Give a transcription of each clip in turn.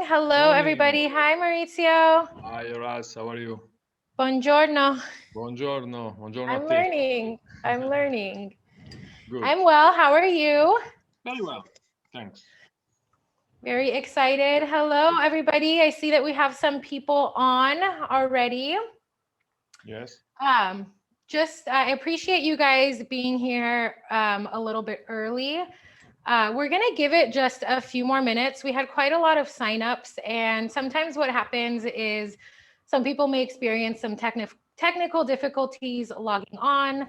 Hello, Morning. everybody. Hi, Maurizio. Hi, Raz. How are you? Buongiorno. Buongiorno. Buongiorno a I'm te. learning. I'm learning. Good. I'm well. How are you? Very well. Thanks. Very excited. Hello, everybody. I see that we have some people on already. Yes. Um, I appreciate you guys being here a little bit early. We're going to give it just a few more minutes. We had quite a lot of signups, and sometimes what happens is some people may experience some technical difficulties logging on.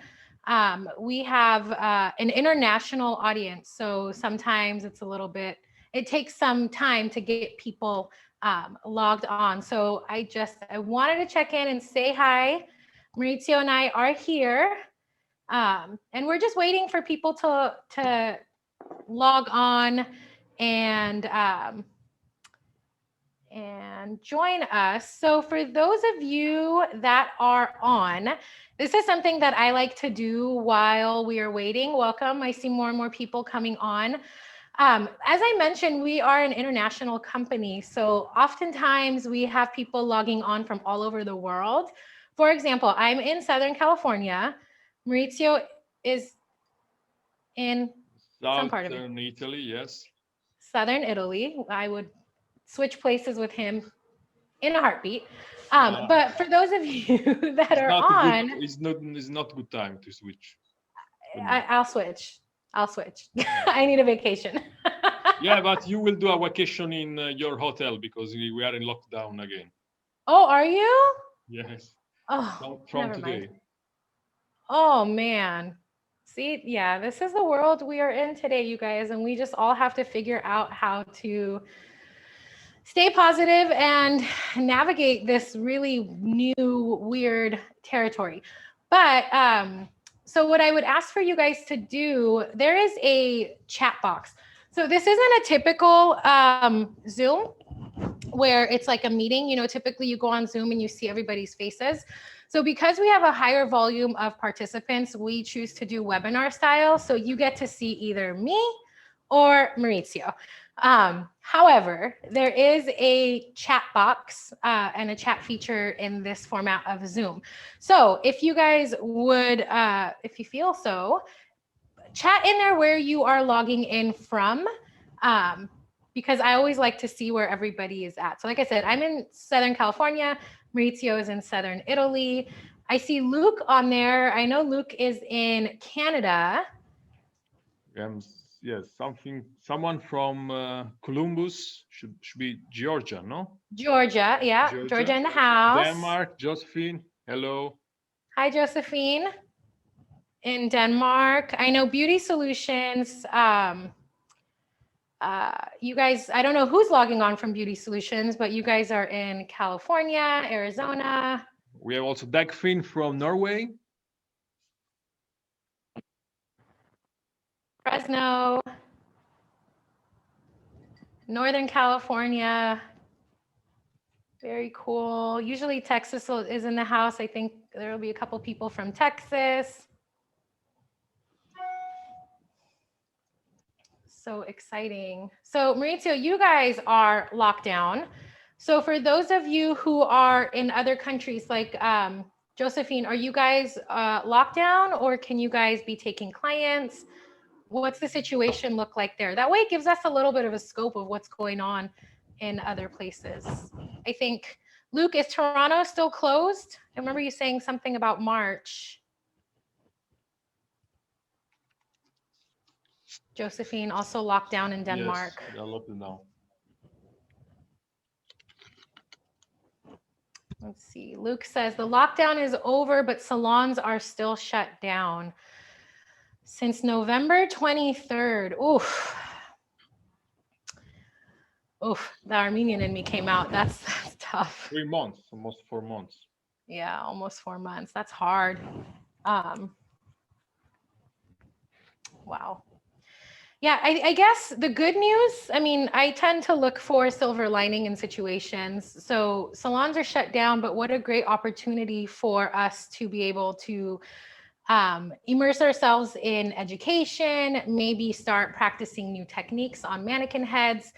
We have an international audience, so sometimes it takes some time to get people logged on. So I wanted to check in and say hi. Maurizio and I are here, and we're just waiting for people to log on and join us. So for those of you that are on, this is something that I like to do while we are waiting. Welcome. I see more and more people coming on. As I mentioned, we are an international company. So oftentimes we have people logging on from all over the world. For example, I'm in Southern California. Maurizio is in some part of it. Southern Italy, yes. Southern Italy. I would switch places with him in a heartbeat. Uh, But for those of you that it's are not a good. on, It's not good time to switch for me. I'll switch. I'll switch. I need a vacation. Yeah, but you will do a vacation in your hotel because we are in lockdown again. Oh, are you? Yes. Oh, From never mind. today. Oh, man. See, yeah, this is the world we are in today, you guys, and we just all have to figure out how to stay positive and navigate this really new, weird territory. But so what I would ask for you guys to do, there is a chat box. So this isn't a typical Zoom where it's like a meeting. You know, typically you go on Zoom and you see everybody's faces. So because we have a higher volume of participants, we choose to do webinar style. So you get to see either me or Maurizio. However, there is a chat box and a chat feature in this format of Zoom. So if you guys would, if you feel so, chat in there where you are logging in from. Because I always like to see where everybody is at. So like I said, I'm in Southern California. Maurizio is in Southern Italy. I see Luke on there. I know Luke is in Canada. Yes, someone from Columbus should be Georgia, no? Georgia, yeah, Georgia. Georgia in the house. Denmark, Josephine. Hello. Hi, Josephine in Denmark. I know Beauty Solutions. You guys, I don't know who's logging on from Beauty Solutions, but you guys are in California, Arizona. We have also Dagfinn from Norway. Fresno, Northern California. Very cool. Usually Texas is in the house. I think there will be a couple people from Texas. So exciting. So Maurizio, you guys are locked down. So for those of you who are in other countries, like Josephine, are you guys locked down, or can you guys be taking clients? What's the situation look like there? That way it gives us a little bit of a scope of what's going on in other places. I think, Luke, is Toronto still closed? I remember you saying something about March. Josephine also locked down in Denmark. Yes, they are locked now. Let's see. Luke says the lockdown is over, but salons are still shut down since November 23rd. Oof. Oof. The Armenian in me came out. That's tough. 3 months, almost 4 months. Yeah, almost 4 months. That's hard. Wow. Yeah, I guess the good news, I mean, I tend to look for silver lining in situations. So salons are shut down, but what a great opportunity for us to be able to immerse ourselves in education, maybe start practicing new techniques on mannequin heads.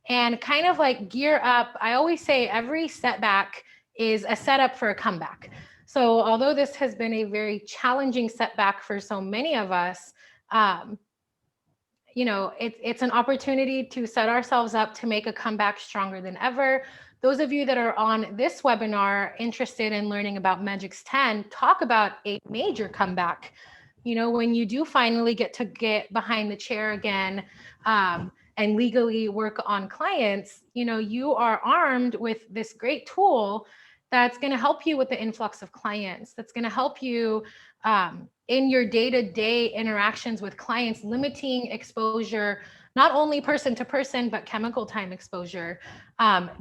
and kind of like gear up. I always say every setback is a setup for a comeback. So although this has been a very challenging setback for so many of us, you know, it's an opportunity to set ourselves up to make a comeback stronger than ever. Those of you that are on this webinar interested in learning about Megix10, talk about a major comeback. You know, when you do finally get to get behind the chair again, and legally work on clients, you know, you are armed with this great tool that's going to help you with the influx of clients, that's going to help you in your day-to-day interactions with clients, limiting exposure, not only person to person, but chemical time exposure,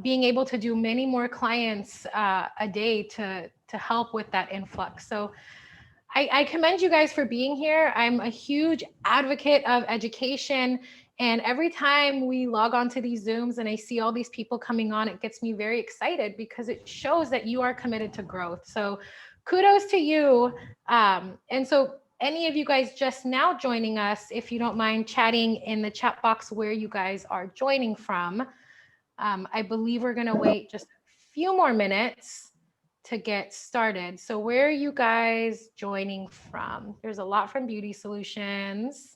being able to do many more clients a day to help with that influx. So I commend you guys for being here. I'm a huge advocate of education. And every time we log on to these Zooms and I see all these people coming on, it gets me very excited because it shows that you are committed to growth. So kudos to you. And so any of you guys just now joining us, if you don't mind chatting in the chat box where you guys are joining from, I believe we're going to wait just a few more minutes to get started. So where are you guys joining from? There's a lot from Beauty Solutions.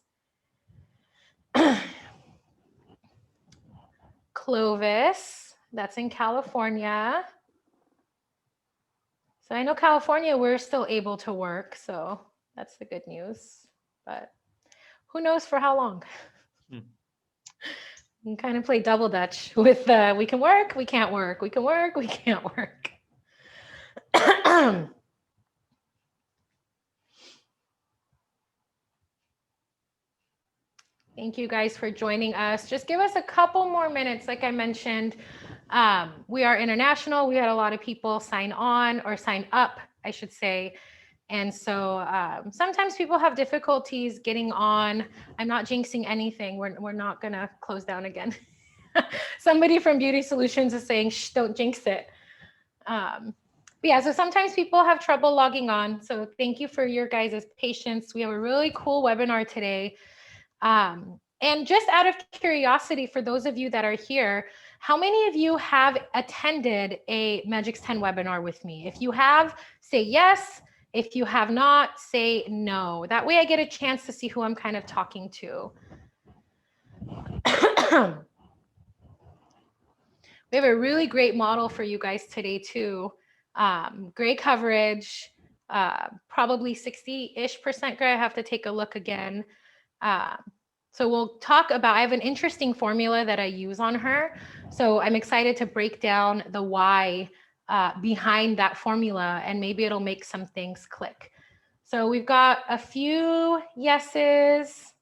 Clovis, that's in California. So I know California, we're still able to work. So that's the good news, but who knows for how long? You can kind of play double dutch with we can work, we can't work, we can work, we can't work. Thank you guys for joining us. Just give us a couple more minutes. Like I mentioned, we are international. We had a lot of people sign on or sign up, I should say. And so sometimes people have difficulties getting on. I'm not jinxing anything. We're not going to close down again. Somebody from Beauty Solutions is saying, shh, don't jinx it. But yeah, so sometimes people have trouble logging on. So thank you for your guys' patience. We have a really cool webinar today. And just out of curiosity, for those of you that are here, how many of you have attended a Megix10 webinar with me? If you have, say yes. If you have not, say no. That way I get a chance to see who I'm kind of talking to. We have a really great model for you guys today too. Great coverage, probably 60-ish% gray. I have to take a look again. So we'll talk about, I have an interesting formula that I use on her. So I'm excited to break down the why behind that formula, and maybe it'll make some things click. So we've got a few yeses,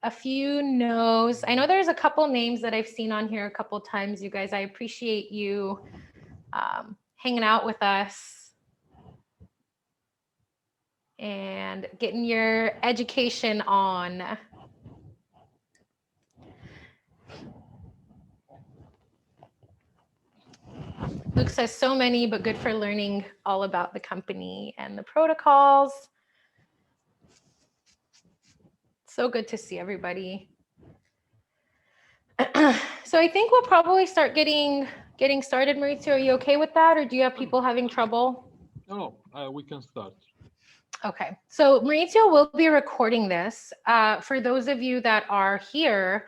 a few no's. I know there's a couple names that I've seen on here a couple times, you guys. I appreciate you hanging out with us and getting your education on. Luke says so many, but good for learning all about the company and the protocols. So good to see everybody. So I think we'll probably start getting started. Maurizio, are you okay with that? Or do you have people having trouble? No, we can start. Okay, so Maurizio will be recording this. For those of you that are here,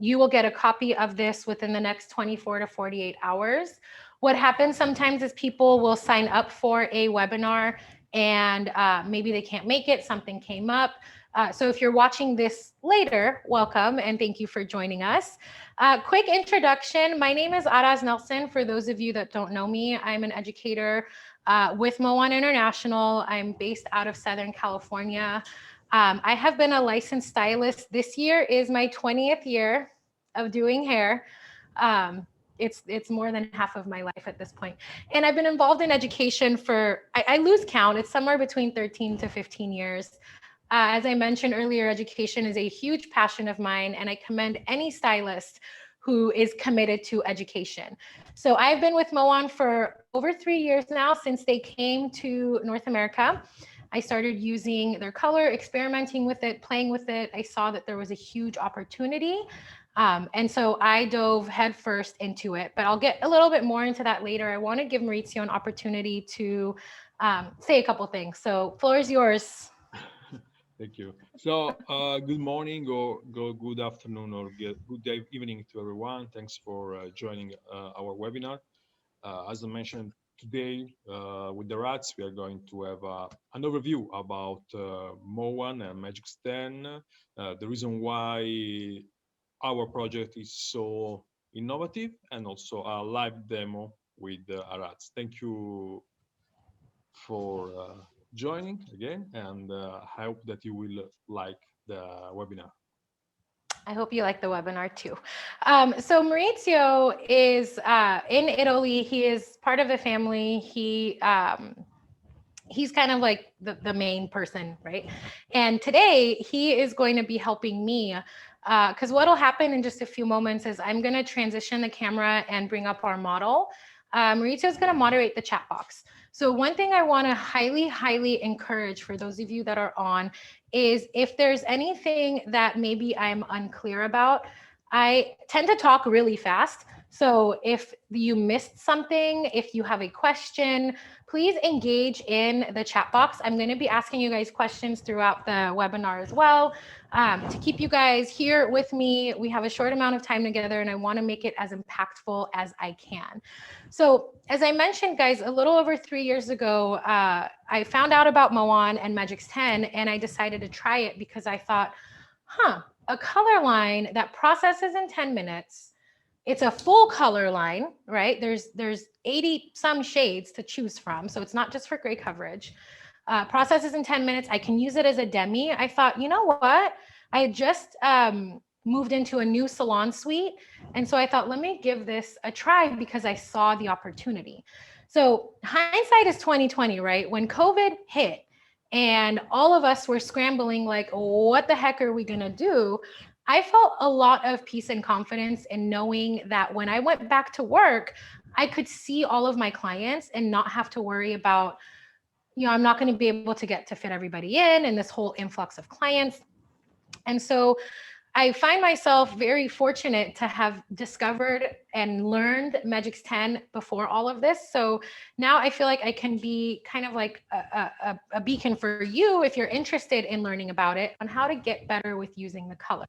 you will get a copy of this within the next 24 to 48 hours. What happens sometimes is people will sign up for a webinar and maybe they can't make it, something came up. So if you're watching this later, welcome and thank you for joining us. Quick introduction, my name is Araz Nelson. For those of you that don't know me, I'm an educator with Mo1 International. I'm based out of Southern California. I have been a licensed stylist. This year is my 20th year of doing hair. It's more than half of my life at this point. And I've been involved in education for, I lose count, it's somewhere between 13 to 15 years. As I mentioned earlier, education is a huge passion of mine, and I commend any stylist who is committed to education. So I've been with Mo1 for over 3 years now, since they came to North America. I started using their color, experimenting with it, playing with it. I saw that there was a huge opportunity. And so I dove headfirst into it, but I'll get a little bit more into that later. I want to give Maurizio an opportunity to say a couple things. So floor is yours. Thank you. So, good morning or good afternoon or good evening to everyone. Thanks for joining our webinar. As I mentioned today, with the rats, we are going to have an overview about Mo1 and Megix10, the reason why our project is so innovative, and also a live demo with rats. Thank you for joining again, and I hope that you will like the webinar. I hope you like the webinar too. So Maurizio is in Italy. He is part of the family. He's kind of like the main person, right? And today he is going to be helping me because what'll happen in just a few moments is I'm going to transition the camera and bring up our model. Maurizio is going to moderate the chat box. So one thing I want to highly encourage for those of you that are on is if there's anything that maybe I'm unclear about, I tend to talk really fast. So if you missed something, if you have a question, please engage in the chat box. I'm going to be asking you guys questions throughout the webinar as well. To keep you guys here with me, we have a short amount of time together and I want to make it as impactful as I can. So as I mentioned, guys, a little over 3 years ago, I found out about Mo1 and Megix10 and I decided to try it because I thought, a color line that processes in 10 minutes. It's a full color line, right? There's 80 some shades to choose from. So it's not just for gray coverage. Processes in 10 minutes. I can use it as a demi. I thought, you know what? I had just moved into a new salon suite. And so I thought, let me give this a try because I saw the opportunity. So hindsight is 2020, right? When COVID hit and all of us were scrambling like, what the heck are we going to do? I felt a lot of peace and confidence in knowing that when I went back to work, I could see all of my clients and not have to worry about, I'm not going to be able to get to fit everybody in and this whole influx of clients. And so I find myself very fortunate to have discovered and learned Megix10 before all of this. So now I feel like I can be kind of like a beacon for you if you're interested in learning about it on how to get better with using the color.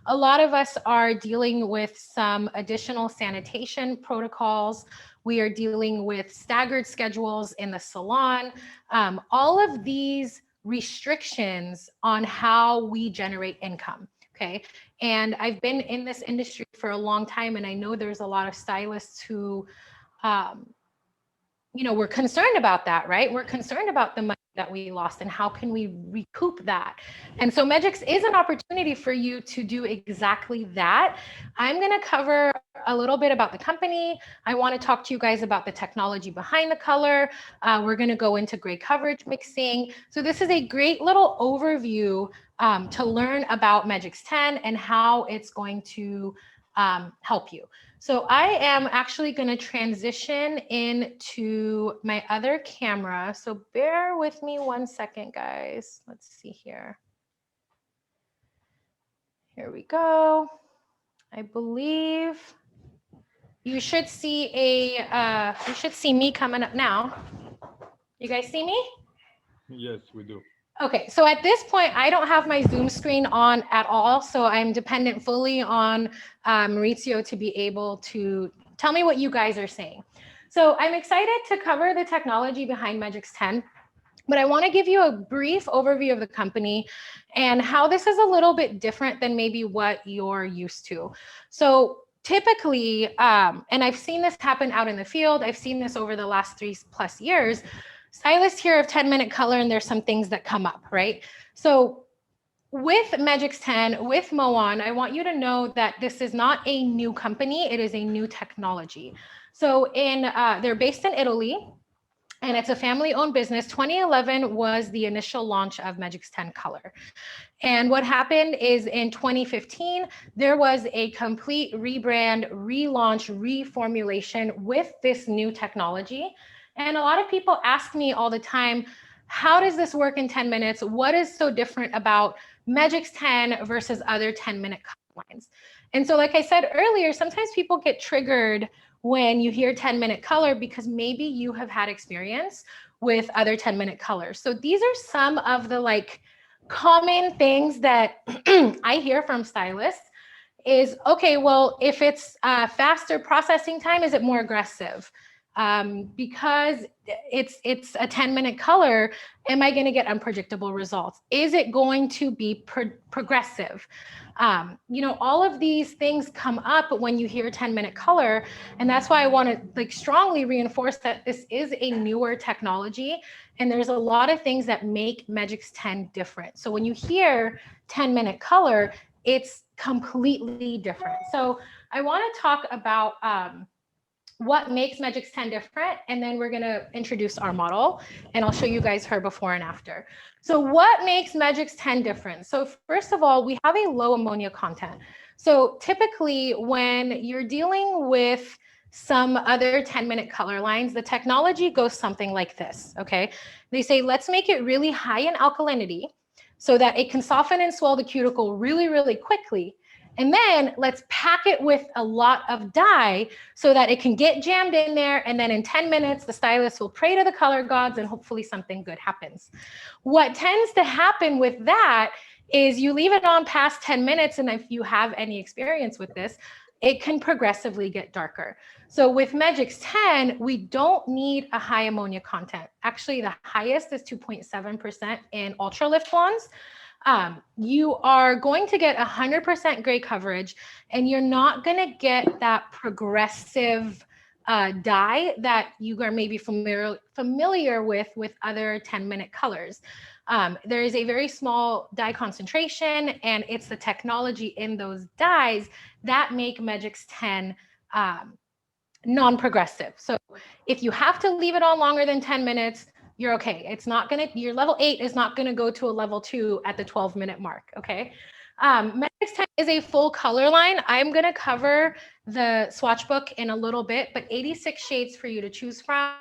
A lot of us are dealing with some additional sanitation protocols. We are dealing with staggered schedules in the salon. All of these restrictions on how we generate income. Okay. And I've been in this industry for a long time, and I know there's a lot of stylists who, we're concerned about that, right? We're concerned about the money that we lost and how can we recoup that. And so Megix is an opportunity for you to do exactly that. I'm going to cover a little bit about the company. I want to talk to you guys about the technology behind the color. We're going to go into gray coverage mixing. So this is a great little overview to learn about Megix10 and how it's going to help you. So I am actually going to transition into my other camera. So bear with me 1 second, guys. Let's see here. Here we go. I believe you should see me coming up now. You guys see me? Yes, we do. Okay, so at this point, I don't have my Zoom screen on at all, so I'm dependent fully on Maurizio to be able to tell me what you guys are saying. So I'm excited to cover the technology behind Megix10, but I want to give you a brief overview of the company and how this is a little bit different than maybe what you're used to. So typically, and I've seen this happen out in the field, I've seen this over the last 3+ years, stylists hear of 10-minute color and there's some things that come up, right? So with Megix10, with Mo1, I want you to know that this is not a new company, it is a new technology. So they're based in Italy, and it's a family-owned business. 2011 was the initial launch of Megix10 Color. And what happened is in 2015, there was a complete rebrand, relaunch, reformulation with this new technology. And a lot of people ask me all the time, how does this work in 10 minutes? What is so different about Megix10 versus other 10-minute color lines? And so, like I said earlier, sometimes people get triggered when you hear 10-minute color because maybe you have had experience with other 10-minute colors. So these are some of the like common things that I hear from stylists is, okay, well, if it's faster processing time, is it more aggressive? Because it's a 10-minute color, am I going to get unpredictable results? Is it going to be progressive? You know, all of these things come up when you hear 10-minute color. And that's why I want to like strongly reinforce that this is a newer technology. And there's a lot of things that make Megix10 different. So when you hear 10-minute color, it's completely different. So I want to talk about what makes Megix10 different, and then we're going to introduce our model, and I'll show you guys her before and after. So what makes Megix10 different? So first of all, we have a low ammonia content. So typically when you're dealing with some other 10-minute color lines, the technology goes something like this, okay? They say, let's make it really high in alkalinity so that it can soften and swell the cuticle really, really quickly. And then let's pack it with a lot of dye so that it can get jammed in there. And then in 10 minutes, the stylist will pray to the color gods and hopefully something good happens. What tends to happen with that is you leave it on past 10 minutes. And if you have any experience with this, it can progressively get darker. So with Megix10, we don't need a high ammonia content. Actually, the highest is 2.7% in ultra lift blondes. You are going to get 100% gray coverage, and you're not going to get that progressive dye that you are maybe familiar with other 10-minute colors. There is a very small dye concentration, and it's the technology in those dyes that make Megix10 non-progressive. So if you have to leave it on longer than 10 minutes, you're okay. It's not gonna, your level 8 is not gonna go to a level 2 at the 12-minute mark, okay? Megix10 is a full color line. I'm gonna cover the swatch book in a little bit, but 86 shades for you to choose from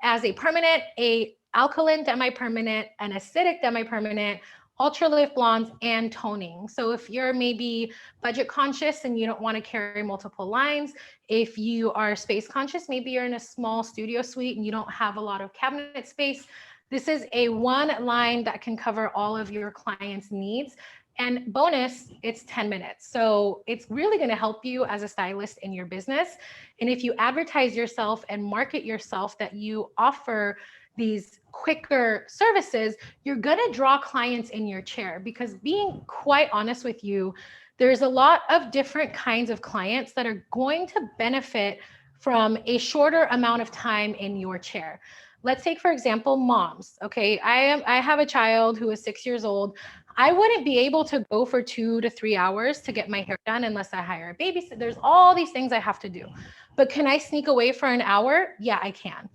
as a permanent, a alkaline demi-permanent, an acidic demi-permanent, ultra lift blondes, and toning. So if you're maybe budget conscious and you don't want to carry multiple lines, if you are space conscious, maybe you're in a small studio suite and you don't have a lot of cabinet space, this is a one line that can cover all of your clients' needs. And bonus, it's 10 minutes. So it's really going to help you as a stylist in your business. And if you advertise yourself and market yourself that you offer these quicker services, you're going to draw clients in your chair, because being quite honest with you, there's a lot of different kinds of clients that are going to benefit from a shorter amount of time in your chair. Let's take, for example, moms. Okay, I have a child who is 6 years old. I wouldn't be able to go for 2 to 3 hours to get my hair done unless I hire a babysitter. There's all these things I have to do. But can I sneak away for an hour? Yeah, I can.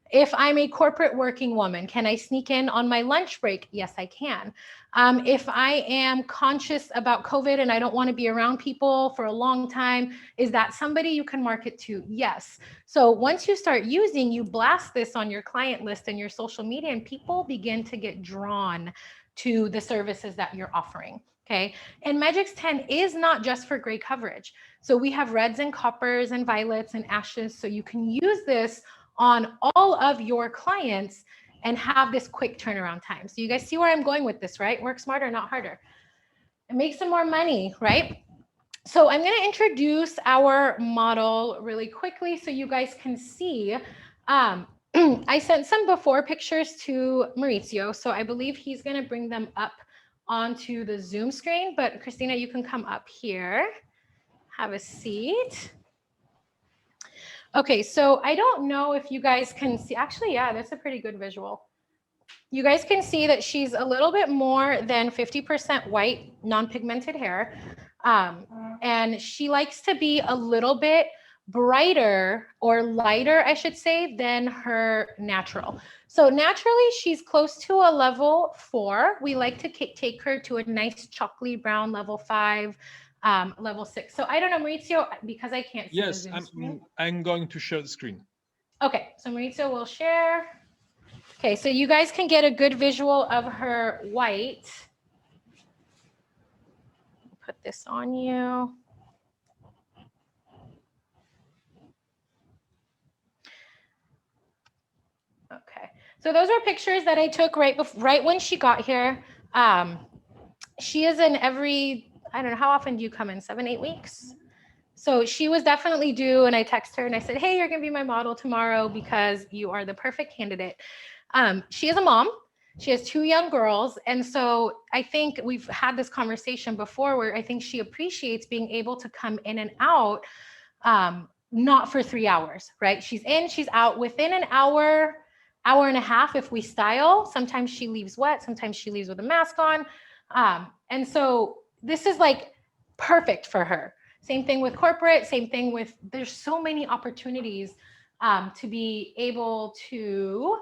If I'm a corporate working woman, can I sneak in on my lunch break? Yes, I can. If I am conscious about COVID and I don't want to be around people for a long time, is that somebody you can market to? Yes. So once you start using, you blast this on your client list and your social media, and people begin to get drawn to the services that you're offering. Okay. And Megix10 is not just for gray coverage. So we have reds and coppers and violets and ashes. So you can use this on all of your clients and have this quick turnaround time. So you guys see where I'm going with this, right? Work smarter, not harder. And make some more money, right? So I'm going to introduce our model really quickly so you guys can see. I sent some before pictures to Maurizio, so I believe he's going to bring them up onto the Zoom screen. But Christina, you can come up here, have a seat. Okay, so I don't know if you guys can see, actually, yeah, that's a pretty good visual. You guys can see that she's a little bit more than 50% white, non-pigmented hair. And she likes to be a little bit brighter or lighter, I should say, than her natural. So naturally, she's close to a level 4. We like to take her to a nice chocolatey brown level 5. Level 6. So I don't know, Maurizio, because I can't see the Zoom screen. I'm going to share the screen. Okay, so Maurizio will share. Okay, so you guys can get a good visual of her white. Put this on you. Okay, so those are pictures that I took right when she got here. She is in every, I don't know, how often do you come in? 7, 8 weeks? So she was definitely due, and I texted her and I said, hey, you're gonna be my model tomorrow because you are the perfect candidate. She is a mom. She has 2 young girls. And so I think we've had this conversation before where I think she appreciates being able to come in and out, not for 3 hours, right? She's in, she's out within an hour, hour and a half if we style. Sometimes she leaves wet, sometimes she leaves with a mask on. And so this is like perfect for her. Same thing with corporate, same thing with, there's so many opportunities to be able to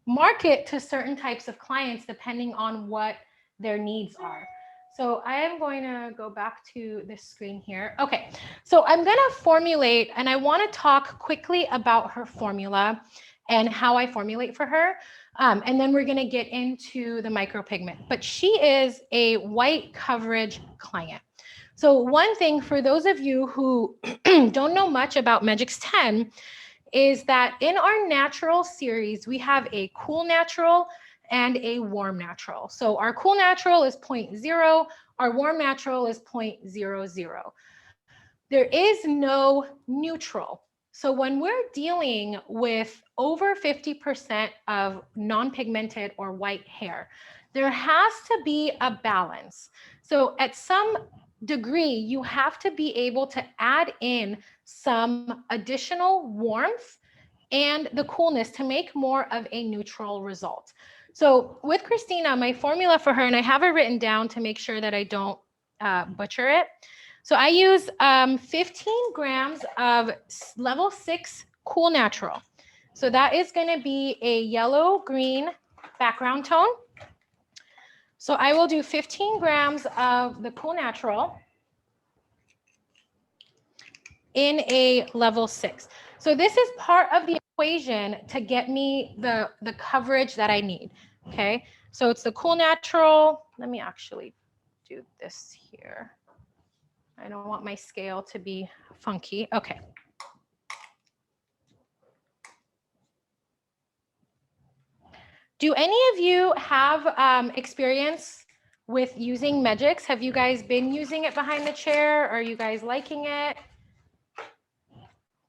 market to certain types of clients depending on what their needs are. So I am going to go back to this screen here. Okay, so I'm going to formulate, and I want to talk quickly about her formula and how I formulate for her. And then we're going to get into the micropigment. But she is a white coverage client. So one thing for those of you who don't know much about Megix10 is that in our natural series, we have a cool natural and a warm natural. So our cool natural is 0.0, our warm natural is 0.00. There is no neutral. So when we're dealing with over 50% of non-pigmented or white hair, there has to be a balance. So at some degree, you have to be able to add in some additional warmth and the coolness to make more of a neutral result. So with Christina, my formula for her, and I have it written down to make sure that I don't butcher it. So I use 15 grams of level 6 cool natural. So that is going to be a yellow-green background tone. So I will do 15 grams of the cool natural in a level 6. So this is part of the equation to get me the coverage that I need, okay? So it's the cool natural. Let me actually do this here. I don't want my scale to be funky. Okay. Do any of you have experience with using Megix? Have you guys been using it behind the chair? Are you guys liking it?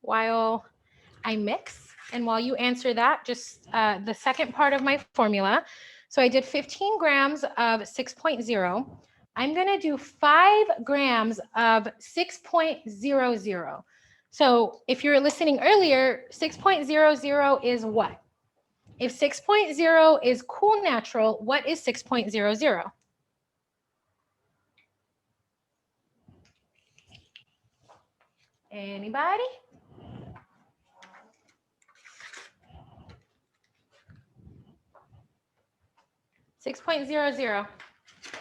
While I mix, and while you answer that, just the second part of my formula. So I did 15 grams of 6.0. I'm going to do 5 grams of 6.00. So if you're listening earlier, 6.00 is what? If 6.0 is cool natural, what is 6.00? Anybody? $6.00.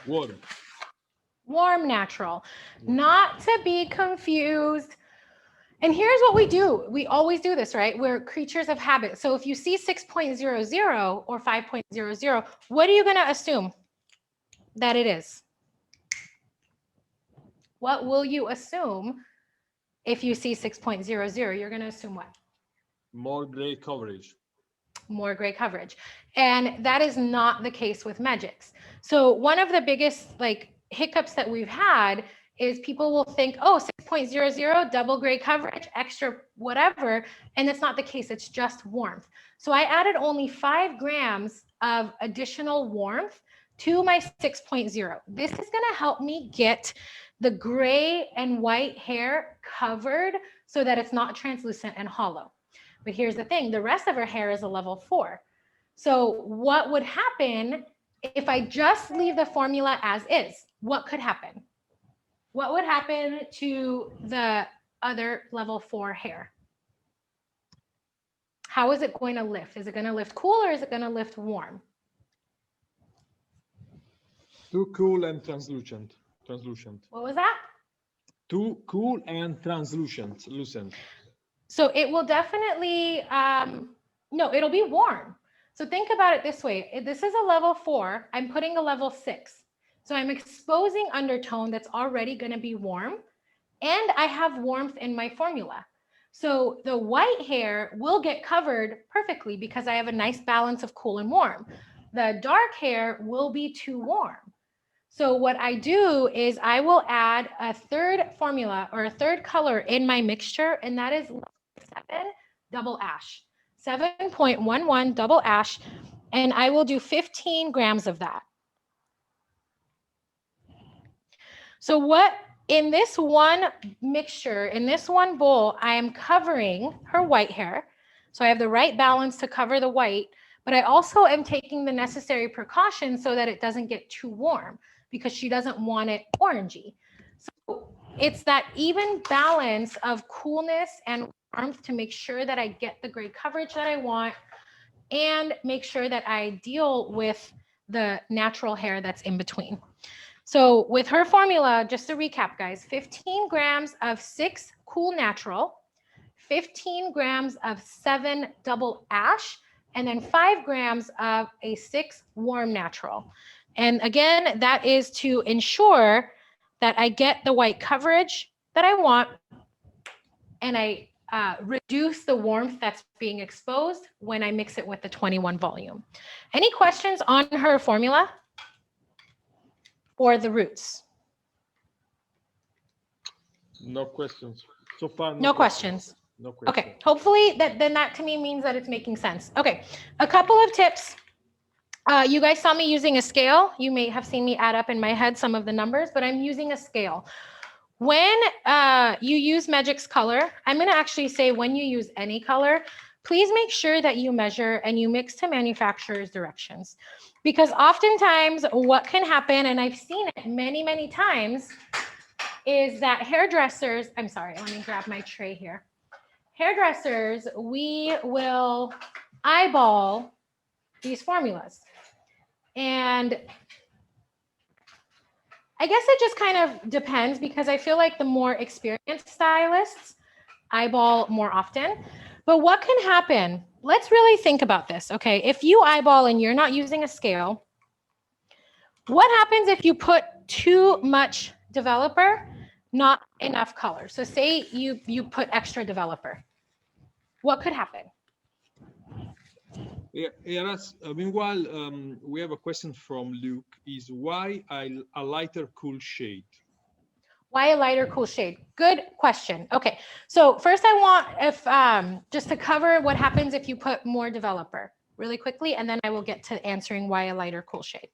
Warm. Warm natural. Not to be confused. And here's what we do. We always do this, right? We're creatures of habit. So if you see 6.00 or 5.00, what are you going to assume that it is? What will you assume if you see 6.00? You're going to assume what? More gray coverage. More gray coverage. And that is not the case with Megix. So one of the biggest hiccups that we've had is people will think, oh, 6.00, double gray coverage, extra whatever. And that's not the case. It's just warmth. So I added only 5 grams of additional warmth to my 6.0. This is going to help me get the gray and white hair covered so that it's not translucent and hollow. But here's the thing, the rest of her hair is a level 4. So what would happen if I just leave the formula as is? What could happen? What would happen to the other level 4 hair? How is it going to lift? Is it going to lift cool or is it going to lift warm? Too cool and translucent. Translucent. What was that? Too cool and translucent. Lucent. So it will definitely, no, it'll be warm. So think about it this way. This is a level 4. I'm putting a level 6. So I'm exposing undertone that's already going to be warm. And I have warmth in my formula. So the white hair will get covered perfectly because I have a nice balance of cool and warm. The dark hair will be too warm. So what I do is I will add a third formula or a third color in my mixture, and that is 7 double ash, 7.11 double ash, and I will do 15 grams of that. So what in this one mixture, in this one bowl, I am covering her white hair. So I have the right balance to cover the white, but I also am taking the necessary precautions so that it doesn't get too warm because she doesn't want it orangey. So it's that even balance of coolness and warmth to make sure that I get the gray coverage that I want and make sure that I deal with the natural hair that's in between. So with her formula, just to recap, guys, 15 grams of 6 cool natural, 15 grams of 7 double ash, and then 5 grams of a 6 warm natural. And again, that is to ensure that I get the white coverage that I want and I reduce the warmth that's being exposed when I mix it with the 21 volume. Any questions on her formula or the roots? No questions. So far, No questions. No questions. Okay, hopefully that to me means that it's making sense. Okay, a couple of tips. You guys saw me using a scale. You may have seen me add up in my head some of the numbers, but I'm using a scale. When you use Megix color, I'm going to actually say when you use any color, please make sure that you measure and you mix to manufacturer's directions. Because oftentimes what can happen, and I've seen it many, many times, is that hairdressers, I'm sorry, let me grab my tray here. Hairdressers, we will eyeball these formulas. And I guess it just kind of depends because I feel like the more experienced stylists eyeball more often. But what can happen? Let's really think about this, okay? If you eyeball and you're not using a scale, what happens if you put too much developer, not enough color? So say you put extra developer. What could happen? Yeah, meanwhile, we have a question from Luke. Is why a lighter cool shade? Why a lighter cool shade? Good question. Okay, so first I want just to cover what happens if you put more developer really quickly, and then I will get to answering why a lighter cool shade.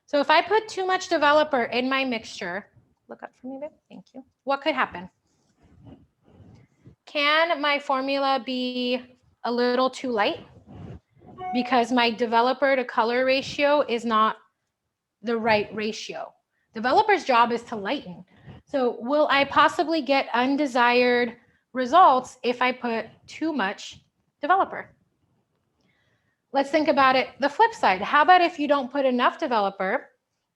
So if I put too much developer in my mixture, look up for me, babe. Thank you. What could happen? Can my formula be a little too light? Because my developer to color ratio is not the right ratio. Developer's job is to lighten. So will I possibly get undesired results if I put too much developer? Let's think about it the flip side. How about if you don't put enough developer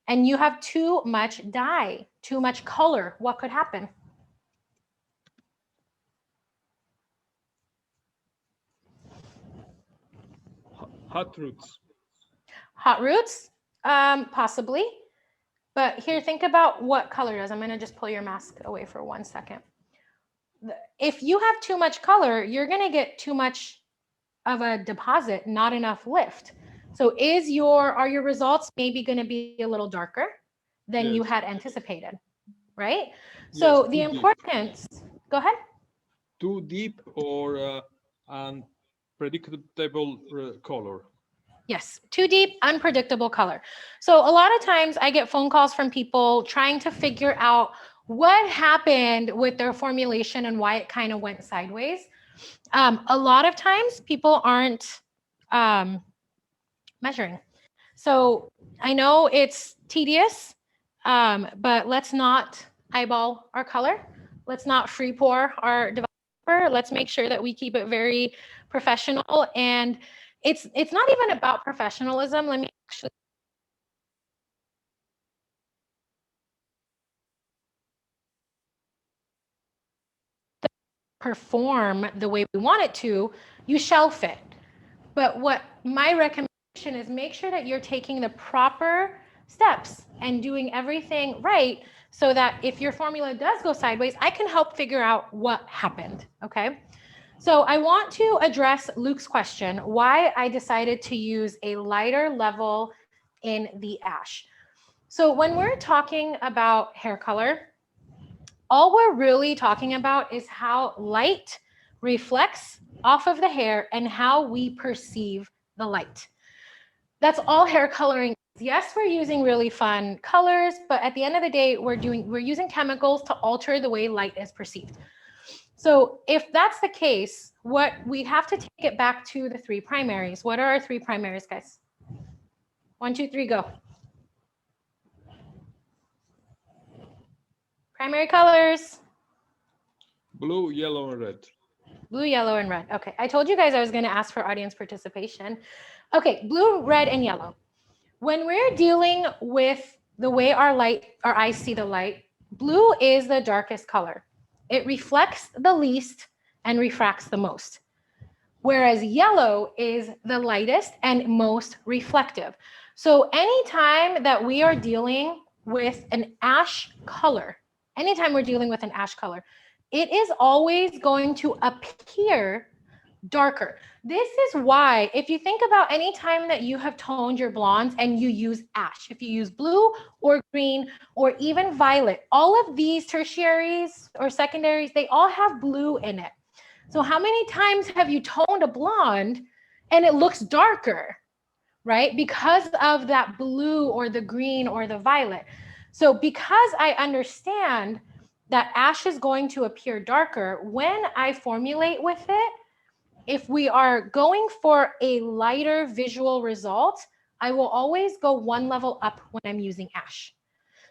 and you have too much dye, too much color? What could happen? Hot roots. Hot roots? Possibly. But here, think about what color does. I'm going to just pull your mask away for 1 second. If you have too much color, you're going to get too much of a deposit, not enough lift. So are your results maybe going to be a little darker than you had anticipated, right? So the importance, go ahead. Too deep or unpredictable color. Yes, too deep, unpredictable color. So a lot of times I get phone calls from people trying to figure out what happened with their formulation and why it kind of went sideways. A lot of times people aren't measuring. So I know it's tedious, but let's not eyeball our color. Let's not free pour our developer. Let's make sure that we keep it very professional. And it's not even about professionalism. Let me actually perform the way we want it to, you shelf it. But what my recommendation is make sure that you're taking the proper steps and doing everything right so that if your formula does go sideways, I can help figure out what happened, okay? So I want to address Luke's question, why I decided to use a lighter level in the ash. So when we're talking about hair color, all we're really talking about is how light reflects off of the hair and how we perceive the light. That's all hair coloring is. Yes, we're using really fun colors, but at the end of the day, we're using chemicals to alter the way light is perceived. So if that's the case, what we have to take it back to the three primaries. What are our three primaries, guys? 1, 2, 3, go. Primary colors. Blue, yellow, and red. Blue, yellow, and red. Okay, I told you guys I was going to ask for audience participation. Okay, blue, red, and yellow. When we're dealing with the way our eyes see the light, blue is the darkest color. It reflects the least and refracts the most. Whereas yellow is the lightest and most reflective. So anytime that we are dealing with an ash color, anytime we're dealing with an ash color, it is always going to appear darker. This is why, if you think about any time that you have toned your blondes and you use ash, if you use blue or green or even violet, all of these tertiaries or secondaries, they all have blue in it. So how many times have you toned a blonde and it looks darker, right? Because of that blue or the green or the violet. So because I understand that ash is going to appear darker, when I formulate with it, if we are going for a lighter visual result, I will always go one level up when I'm using ash.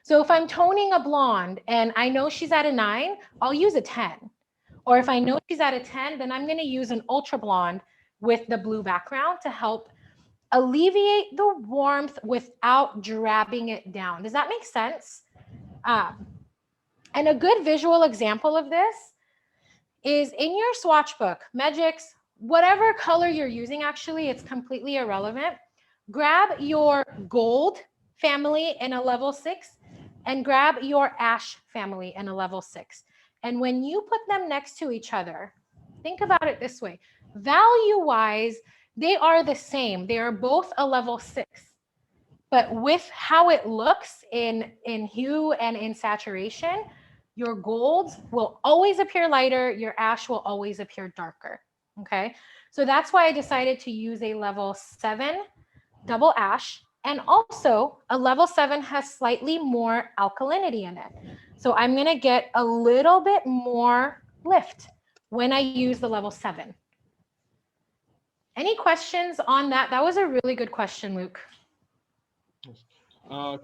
So if I'm toning a blonde and I know she's at a 9, I'll use a 10. Or if I know she's at a 10, then I'm going to use an ultra blonde with the blue background to help alleviate the warmth without drabbing it down. Does that make sense? And a good visual example of this is in your swatch book, Megix, whatever color you're using, actually, it's completely irrelevant. Grab your gold family in a level 6 and grab your ash family in a level 6. And when you put them next to each other, think about it this way. Value-wise, they are the same. They are both a level 6. But with how it looks in hue and in saturation, your golds will always appear lighter, your ash will always appear darker, okay? So that's why I decided to use a level 7 double ash, and also a level 7 has slightly more alkalinity in it. So I'm gonna get a little bit more lift when I use the level 7. Any questions on that? That was a really good question, Luke.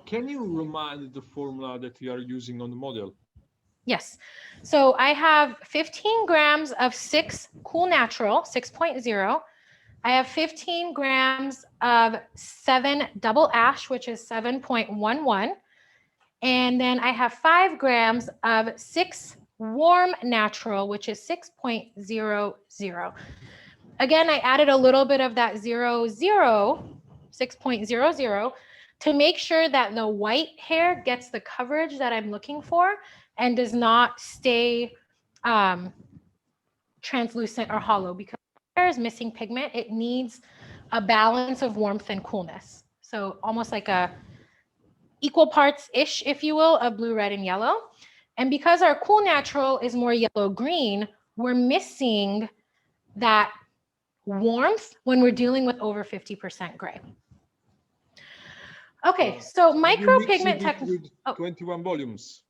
Can you remind the formula that we are using on the model? Yes. So I have 15 grams of 6 Cool Natural 6.0. I have 15 grams of 7 Double Ash, which is 7.11. And then I have 5 grams of 6 Warm Natural, which is 6.00. Again, I added a little bit of that 6.00, to make sure that the white hair gets the coverage that I'm looking for and does not stay translucent or hollow, because hair is missing pigment. It needs a balance of warmth and coolness. So almost like a equal parts-ish, if you will, of blue, red, and yellow. And because our Cool Natural is more yellow-green, we're missing that warmth when we're dealing with over 50% gray. Okay, so micropigment technique. 21 volumes.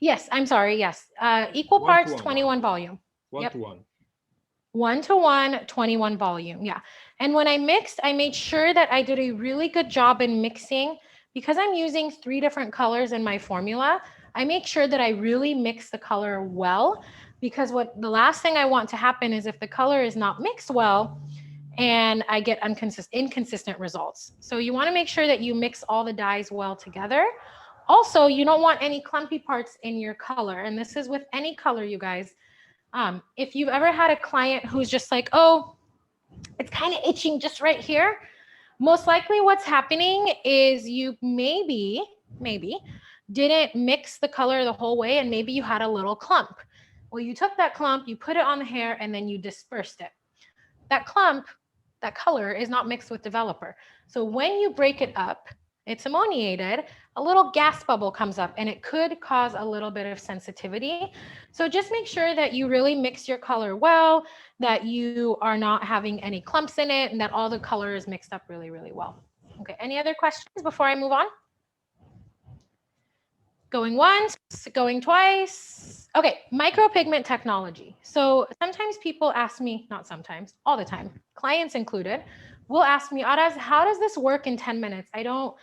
Yes, I'm sorry. Yes, equal parts, 21 volume. 1 to 1. 1 to 1, 21 volume. Yeah. And when I mixed, I made sure that I did a really good job in mixing. Because I'm using 3 different colors in my formula, I make sure that I really mix the color well, because the last thing I want to happen is if the color is not mixed well and I get inconsistent results. So you want to make sure that you mix all the dyes well together. Also, you don't want any clumpy parts in your color. And this is with any color, you guys. If you've ever had a client who's just like, oh, it's kind of itching just right here, most likely what's happening is you maybe didn't mix the color the whole way, and maybe you had a little clump. Well, you took that clump, you put it on the hair, and then you dispersed it. That clump, that color is not mixed with developer. So when you break it up, it's ammoniated, a little gas bubble comes up and it could cause a little bit of sensitivity. So just make sure that you really mix your color well, that you are not having any clumps in it, and that all the color is mixed up really, really well. Okay, any other questions before I move on? Going once, going twice. Okay, micropigment technology. So sometimes people ask me, not sometimes, all the time, clients included, will ask me, Araz, how does this work in 10 minutes? I don't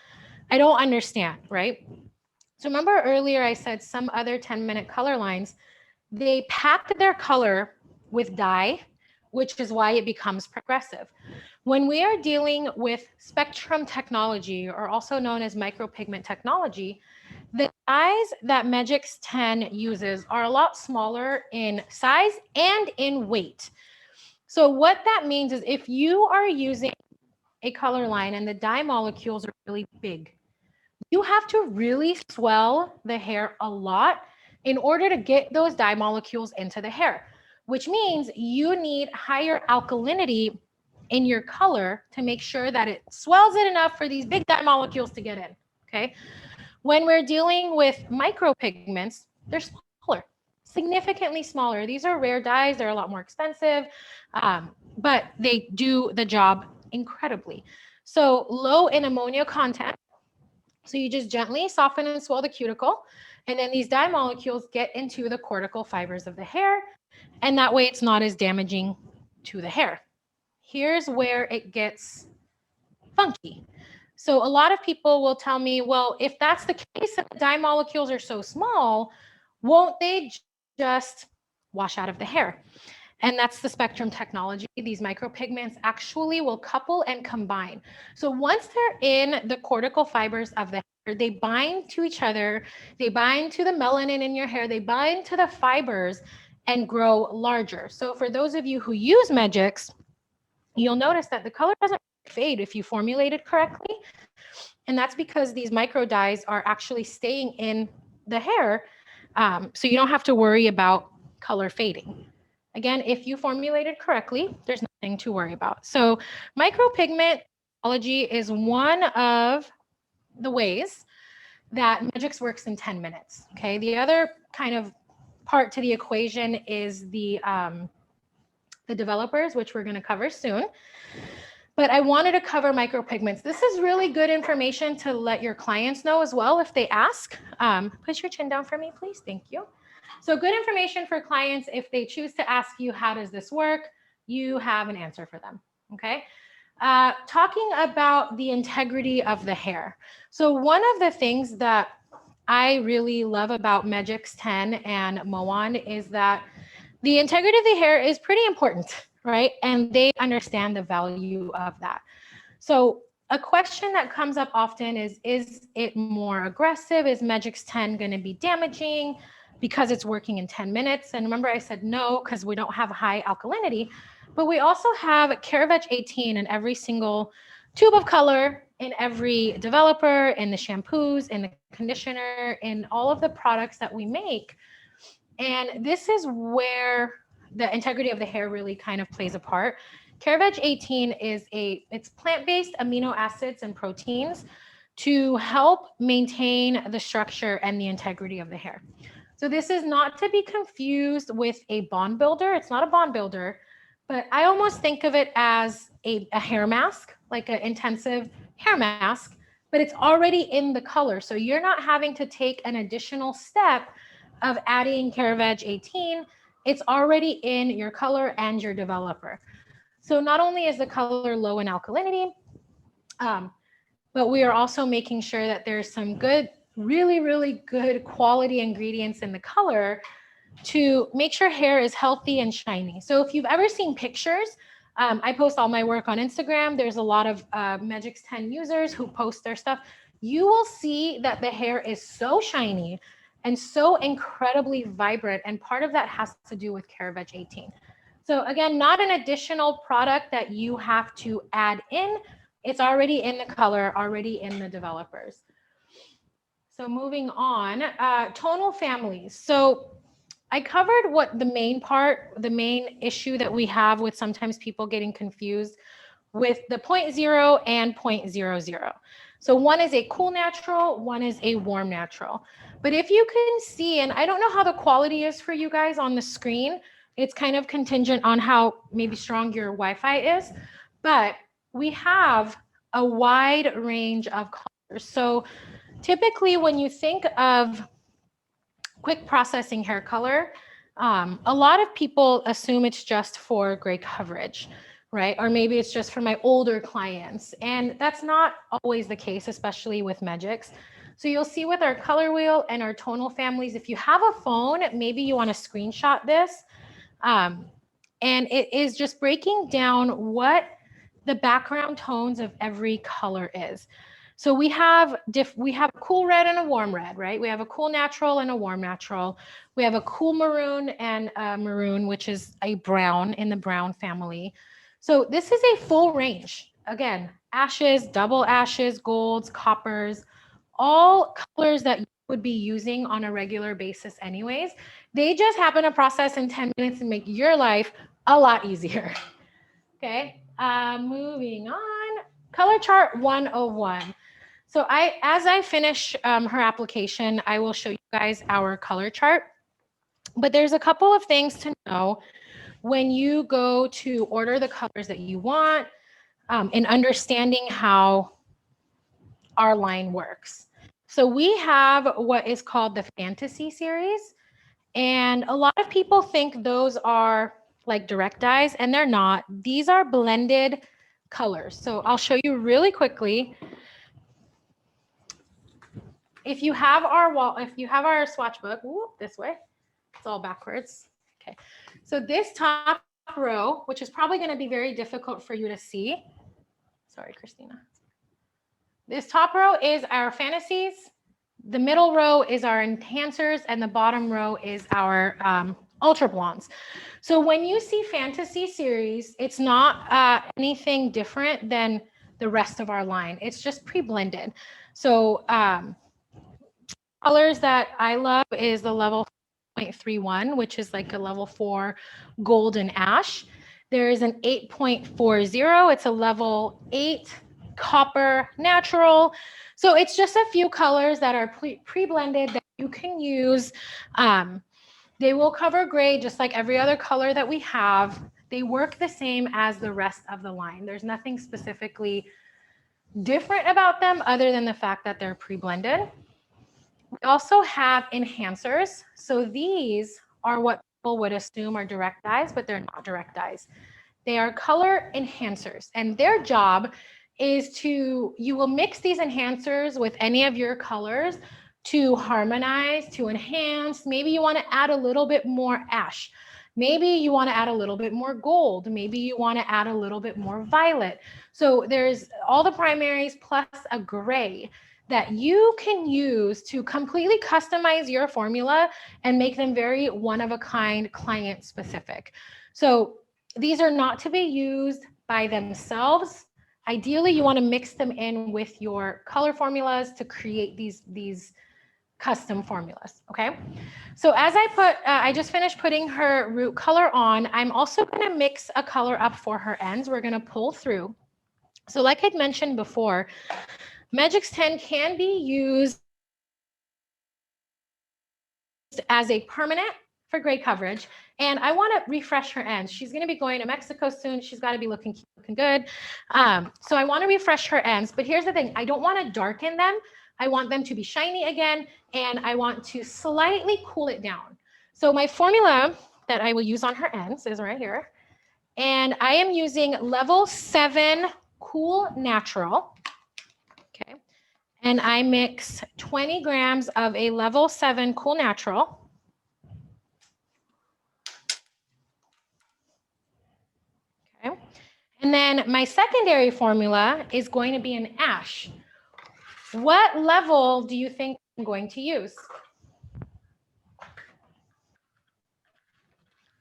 understand, right? So remember earlier I said some other 10-minute color lines, they packed their color with dye, which is why it becomes progressive. When we are dealing with spectrum technology, or also known as micropigment technology, the dyes that Megix10 uses are a lot smaller in size and in weight. So what that means is if you are using a color line and the dye molecules are really big, you have to really swell the hair a lot in order to get those dye molecules into the hair, which means you need higher alkalinity in your color to make sure that it swells it enough for these big dye molecules to get in, okay? When we're dealing with micropigments, they're smaller, significantly smaller. These are rare dyes. They're a lot more expensive, but they do the job incredibly. So low in ammonia content. So you just gently soften and swell the cuticle, and then these dye molecules get into the cortical fibers of the hair, and that way it's not as damaging to the hair. Here's where it gets funky. So a lot of people will tell me, well, if that's the case and the dye molecules are so small, won't they just wash out of the hair? And that's the spectrum technology. These micropigments actually will couple and combine. So once they're in the cortical fibers of the hair, they bind to each other, they bind to the melanin in your hair, they bind to the fibers and grow larger. So for those of you who use Megix, you'll notice that the color doesn't fade if you formulate it correctly. And that's because these micro dyes are actually staying in the hair. So you don't have to worry about color fading. Again, if you formulate it correctly, there's nothing to worry about. So micropigment technology is one of the ways that Megix works in 10 minutes. Okay, the other kind of part to the equation is the developers, which we're going to cover soon. But I wanted to cover micropigments. This is really good information to let your clients know as well if they ask. Push your chin down for me, please. Thank you. So good information for clients. If they choose to ask you, how does this work? You have an answer for them, okay? Talking about the integrity of the hair. So one of the things that I really love about Megix10 and Moan is that the integrity of the hair is pretty important, right? And they understand the value of that. So a question that comes up often is it more aggressive? Is Megix10 going to be damaging because it's working in 10 minutes? And remember I said no, because we don't have high alkalinity, but we also have Caravage 18 in every single tube of color, in every developer, in the shampoos, in the conditioner, in all of the products that we make. And this is where the integrity of the hair really kind of plays a part. Caravage 18 is it's plant-based amino acids and proteins to help maintain the structure and the integrity of the hair. So this is not to be confused with a bond builder. It's not a bond builder, but I almost think of it as a hair mask, like an intensive hair mask, but it's already in the color. So you're not having to take an additional step of adding Caravage 18. It's already in your color and your developer. So not only is the color low in alkalinity, but we are also making sure that there's some good, really, really good quality ingredients in the color to make sure hair is healthy and shiny. So if you've ever seen pictures, I post all my work on Instagram. There's a lot of Megix10 users who post their stuff. You will see that the hair is so shiny and so incredibly vibrant. And part of that has to do with Caravage 18. So again, not an additional product that you have to add in. It's already in the color, already in the developers. So moving on, tonal families. So I covered what the main issue that we have with sometimes people getting confused with the 0.0 and 0.00. So one is a cool natural, one is a warm natural. But if you can see, and I don't know how the quality is for you guys on the screen, it's kind of contingent on how maybe strong your Wi-Fi is, but we have a wide range of colors. So typically when you think of quick processing hair color, a lot of people assume it's just for gray coverage, right? Or maybe it's just for my older clients. And that's not always the case, especially with Megix. So you'll see with our color wheel and our tonal families, if you have a phone, maybe you want to screenshot this. And it is just breaking down what the background tones of every color is. So we have a cool red and a warm red, right? We have a cool natural and a warm natural. We have a cool maroon and a maroon, which is a brown in the brown family. So this is a full range. Again, ashes, double ashes, golds, coppers, all colors that you would be using on a regular basis anyways. They just happen to process in 10 minutes and make your life a lot easier. Okay, moving on. Color chart 101. So as I finish her application, I will show you guys our color chart. But there's a couple of things to know when you go to order the colors that you want, and understanding how our line works. So we have what is called the Fantasy series. And a lot of people think those are like direct dyes, and they're not. These are blended colors. So I'll show you really quickly. If you have our swatch book, this way, it's all backwards. Okay. So this top row, which is probably going to be very difficult for you to see. Sorry, Christina. This top row is our fantasies. The middle row is our enhancers, and the bottom row is our ultra blondes. So when you see Fantasy series, it's not anything different than the rest of our line. It's just pre-blended. So colors that I love is the level 0.31, which is like a level 4 golden ash. There is an 8.40. It's a level 8 copper natural. So it's just a few colors that are pre-blended that you can use. They will cover gray just like every other color that we have. They work the same as the rest of the line. There's nothing specifically different about them other than the fact that they're pre-blended. We also have enhancers. So these are what people would assume are direct dyes, but they're not direct dyes. They are color enhancers, and their job is you will mix these enhancers with any of your colors to harmonize, to enhance. Maybe you want to add a little bit more ash. Maybe you want to add a little bit more gold. Maybe you want to add a little bit more violet. So there's all the primaries plus a gray that you can use to completely customize your formula and make them very one-of-a-kind, client-specific. So these are not to be used by themselves. Ideally, you want to mix them in with your color formulas to create these custom formulas, okay? So as I just finished putting her root color on, I'm also going to mix a color up for her ends. We're going to pull through. So like I'd mentioned before, Megix10 can be used as a permanent for gray coverage. And I want to refresh her ends. She's going to be going to Mexico soon. She's got to be looking good. So I want to refresh her ends. But here's the thing. I don't want to darken them. I want them to be shiny again. And I want to slightly cool it down. So my formula that I will use on her ends is right here. And I am using level 7 Cool Natural. Okay. And I mix 20 grams of a level 7 Cool Natural. Okay. And then my secondary formula is going to be an ash. What level do you think I'm going to use?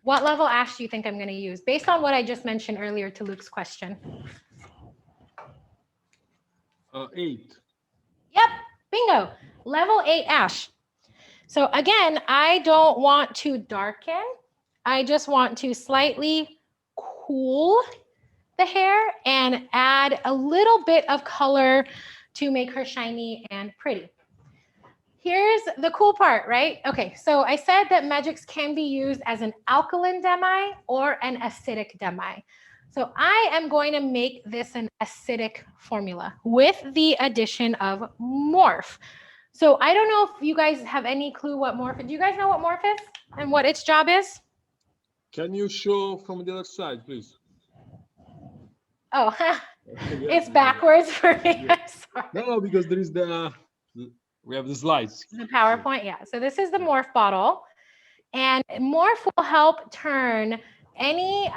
What level ash do you think I'm going to use based on what I just mentioned earlier to Luke's question? 8. Yep, Bingo, level 8 ash. So again, I don't want to darken. I just want to slightly cool the hair and add a little bit of color to make her shiny and pretty. Here's the cool part, right? Okay, so I said that Megix can be used as an alkaline demi or an acidic demi. So I am going to make this an acidic formula with the addition of Morph. So I don't know if you guys have any clue what Morph is. Do you guys know what Morph is and what its job is? Can you show from the other side, please? Oh, Yeah, it's backwards for me. yeah. I'm sorry. No, because there is we have the slides. The PowerPoint, yeah. So this is the Morph bottle. And Morph will help turn any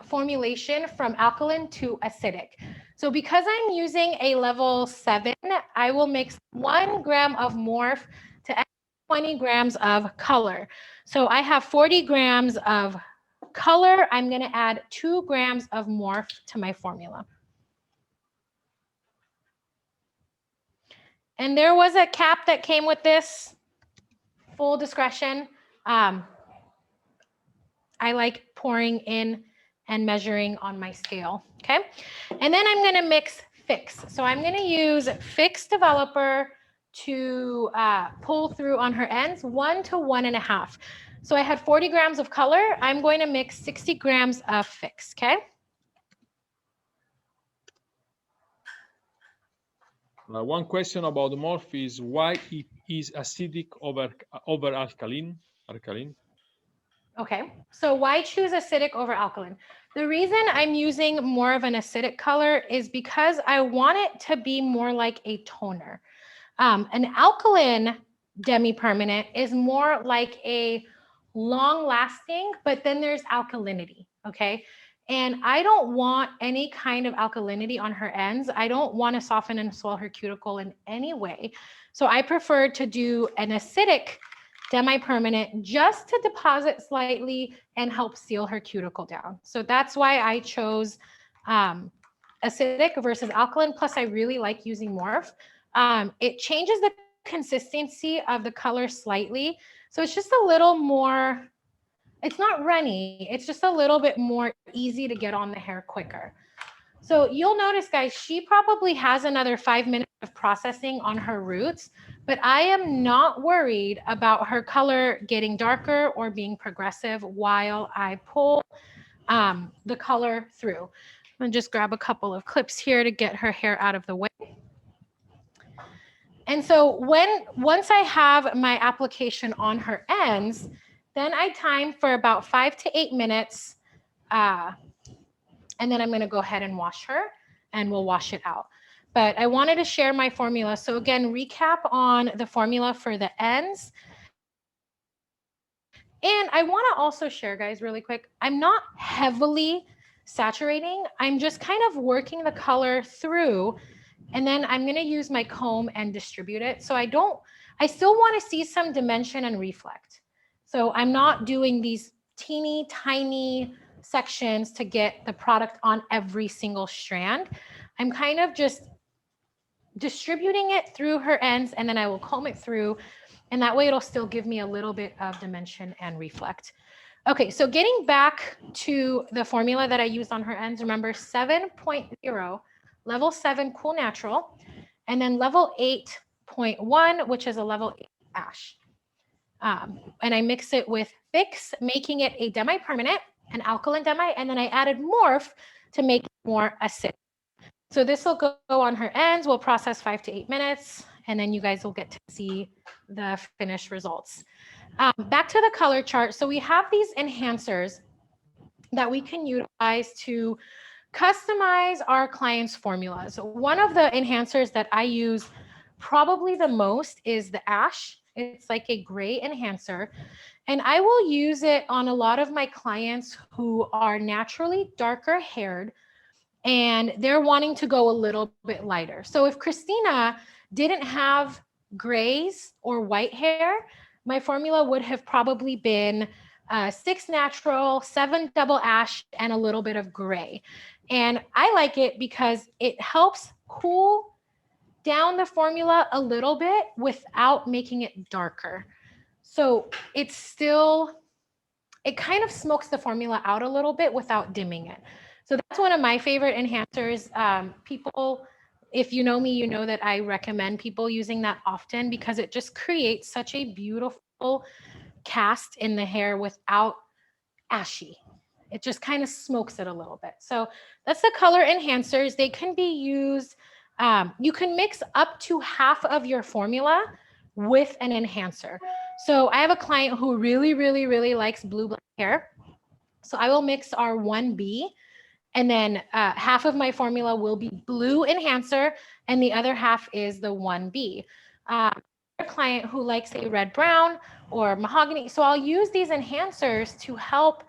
formulation from alkaline to acidic. So because I'm using a level 7, I will mix 1 gram of Morph to 20 grams of color. So I have 40 grams of color. I'm going to add 2 grams of Morph to my formula. And there was a cap that came with this, full discretion. I like pouring in and measuring on my scale, okay? And then I'm gonna mix Fix. So I'm gonna use Fix Developer to pull through on her ends, 1 to 1.5. So I had 40 grams of color. I'm going to mix 60 grams of Fix, okay? One question about the morph is why it is acidic over alkaline? Okay, so why choose acidic over alkaline? The reason I'm using more of an acidic color is because I want it to be more like a toner. An alkaline demi-permanent is more like a long-lasting, but then there's alkalinity, okay? And I don't want any kind of alkalinity on her ends. I don't want to soften and swell her cuticle in any way. So I prefer to do an acidic demi-permanent just to deposit slightly and help seal her cuticle down. So that's why I chose acidic versus alkaline. Plus, I really like using Morph. It changes the consistency of the color slightly. So it's just a little more, it's not runny. It's just a little bit more easy to get on the hair quicker. So you'll notice, guys, she probably has another 5 minutes of processing on her roots, but I am not worried about her color getting darker or being progressive while I pull the color through. I'm gonna just grab a couple of clips here to get her hair out of the way. And so once I have my application on her ends, then I time for about 5 to 8 minutes. And then I'm going to go ahead and wash her and we'll wash it out. But I wanted to share my formula. So again, recap on the formula for the ends. And I want to also share, guys, really quick. I'm not heavily saturating. I'm just kind of working the color through. And then I'm going to use my comb and distribute it. So I still want to see some dimension and reflect. So I'm not doing these teeny tiny sections to get the product on every single strand. I'm kind of just distributing it through her ends, and then I will comb it through, and that way it'll still give me a little bit of dimension and reflect. Okay, so getting back to the formula that I used on her ends, remember 7.0, level 7 cool natural, and then level 8.1, which is a level 8 ash. And I mix it with Fix, making it a demi-permanent, an alkaline demi, and then I added Morph to make it more acidic. So this will go on her ends. We'll process 5 to 8 minutes, and then you guys will get to see the finished results. Back to the color chart. So we have these enhancers that we can utilize to customize our clients' formulas. One of the enhancers that I use probably the most is the ash. It's like a gray enhancer. And I will use it on a lot of my clients who are naturally darker haired and they're wanting to go a little bit lighter. So if Christina didn't have grays or white hair, my formula would have probably been 6 natural, 7 double ash, and a little bit of gray. And I like it because it helps cool down the formula a little bit without making it darker. So it's still, it kind of smokes the formula out a little bit without dimming it. So that's one of my favorite enhancers. People, if you know me, you know that I recommend people using that often because it just creates such a beautiful cast in the hair without ashy. It just kind of smokes it a little bit. So that's the color enhancers. They can be used, you can mix up to half of your formula with an enhancer. So I have a client who really, really, really likes blue black hair. So I will mix our 1B, and then half of my formula will be blue enhancer and the other half is the 1B. A client who likes a red brown or mahogany. So I'll use these enhancers to help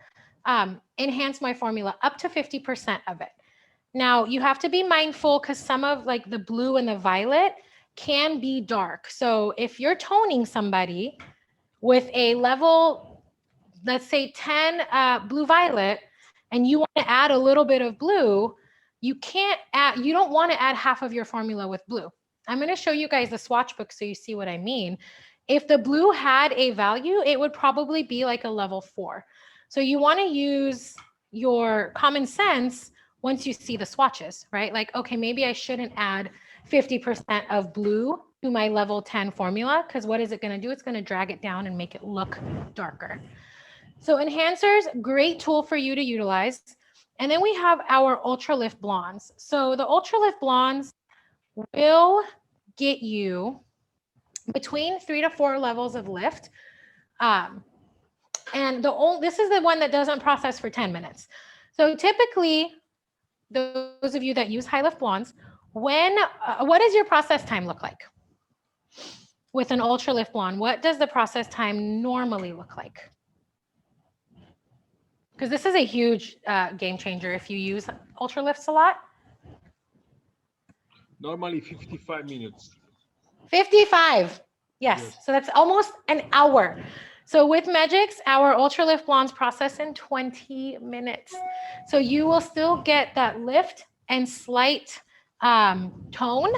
enhance my formula up to 50% of it. Now you have to be mindful because some of like the blue and the violet can be dark. So if you're toning somebody with a level, let's say 10 blue violet, and you want to add a little bit of blue, you can't add, you don't want to add half of your formula with blue. I'm going to show you guys the swatch book so you see what I mean. If the blue had a value, it would probably be like a level 4. So you want to use your common sense once you see the swatches, right? Like, okay, maybe I shouldn't add 50% of blue to my level 10 formula because what is it going to do? It's going to drag it down and make it look darker. So enhancers, great tool for you to utilize. And then we have our Ultra Lift Blondes. So the Ultra Lift Blondes will get you between 3 to 4 levels of lift. And this is the one that doesn't process for 10 minutes. So typically, those of you that use high lift blondes, what does your process time look like? With an Ultra Lift Blonde, what does the process time normally look like? Because this is a huge game changer if you use Ultra Lifts a lot. Normally 55 minutes. 55. Yes. So that's almost an hour. So with Megix, our Ultra Lift Blondes process in 20 minutes. So you will still get that lift and slight tone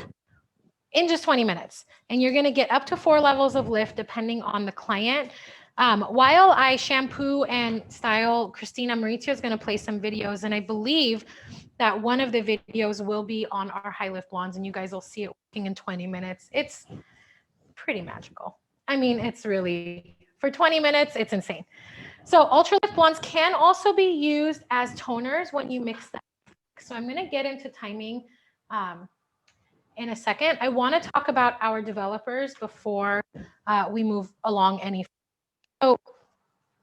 in just 20 minutes. And you're going to get up to 4 levels of lift depending on the client. While I shampoo and style, Christina Maurizio is going to play some videos. And I believe that one of the videos will be on our high lift blondes and you guys will see it working in 20 minutes. It's pretty magical. I mean, it's really, for 20 minutes, it's insane. So Ultra Lift Blondes can also be used as toners when you mix them. So I'm going to get into timing in a second. I want to talk about our developers before we move along any further. So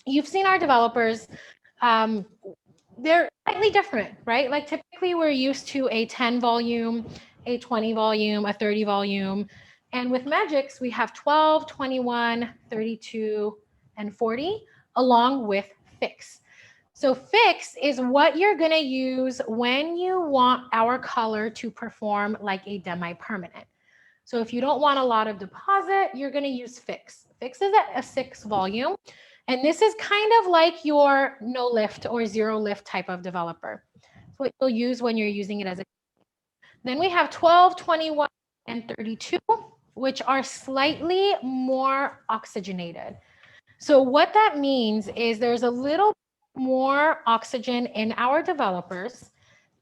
you've seen our developers. They're slightly different, right? Like typically we're used to a 10 volume, a 20 volume, a 30 volume. And with Megix, we have 12, 21, 32, and 40, along with Fix. So Fix is what you're going to use when you want our color to perform like a demi-permanent. So if you don't want a lot of deposit, you're going to use Fix. Fix is at a 6 volume. And this is kind of like your no lift or zero lift type of developer. It's what you'll use when you're using it as a. Then we have 12, 21, and 32, which are slightly more oxygenated. So what that means is there's a little more oxygen in our developers.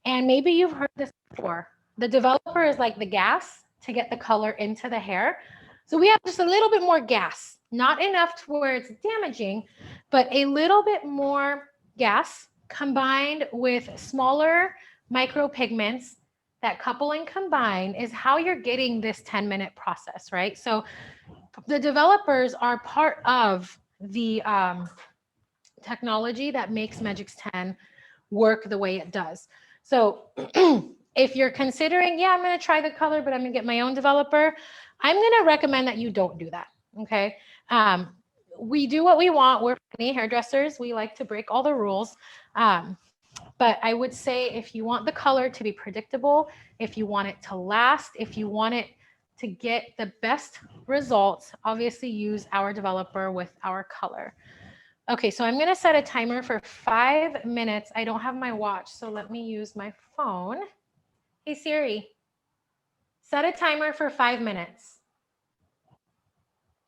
And maybe you've heard this before. The developer is like the gas to get the color into the hair. So we have just a little bit more gas, not enough to where it's damaging, but a little bit more gas combined with smaller micropigments that couple and combine is how you're getting this 10-minute process, right? So the developers are part of the technology that makes Megix10 work the way it does. So if you're considering, yeah, I'm going to try the color, but I'm going to get my own developer, I'm going to recommend that you don't do that. Okay. We do what we want. We're funny hairdressers. We like to break all the rules. But I would say if you want the color to be predictable, if you want it to last, if you want it to get the best results, obviously use our developer with our color. Okay, so I'm going to set a timer for 5 minutes. I don't have my watch, so let me use my phone. Hey, Siri. Set a timer for 5 minutes.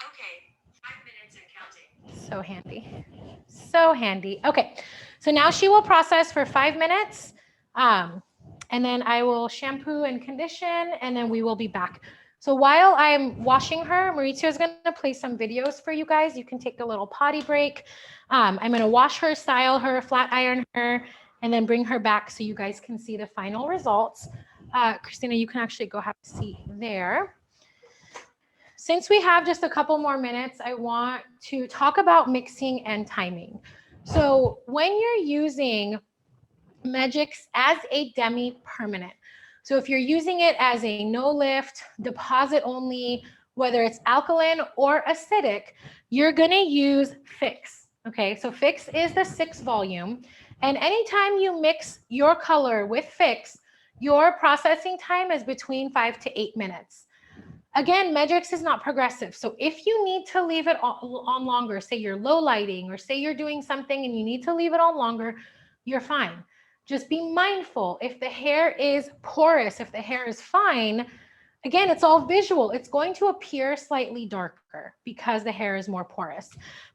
Okay, 5 minutes and counting. So handy. So handy. Okay, so now she will process for 5 minutes. And then I will shampoo and condition, and then we will be back. So while I'm washing her, Maurizio is going to play some videos for you guys. You can take a little potty break. I'm going to wash her, style her, flat iron her, and then bring her back so you guys can see the final results. Christina, you can actually go have a seat there. Since we have just a couple more minutes, I want to talk about mixing and timing. So when you're using Megix as a demi-permanent, so if you're using it as a no lift, deposit only, whether it's alkaline or acidic, you're gonna use Fix. Okay, so Fix is the 6 volume. And anytime you mix your color with Fix, your processing time is between 5 to 8 minutes. Again, Megix is not progressive. So if you need to leave it on longer, say you're low lighting or say you're doing something and you need to leave it on longer, you're fine. Just be mindful. If the hair is porous, if the hair is fine, again, it's all visual. It's going to appear slightly darker because the hair is more porous.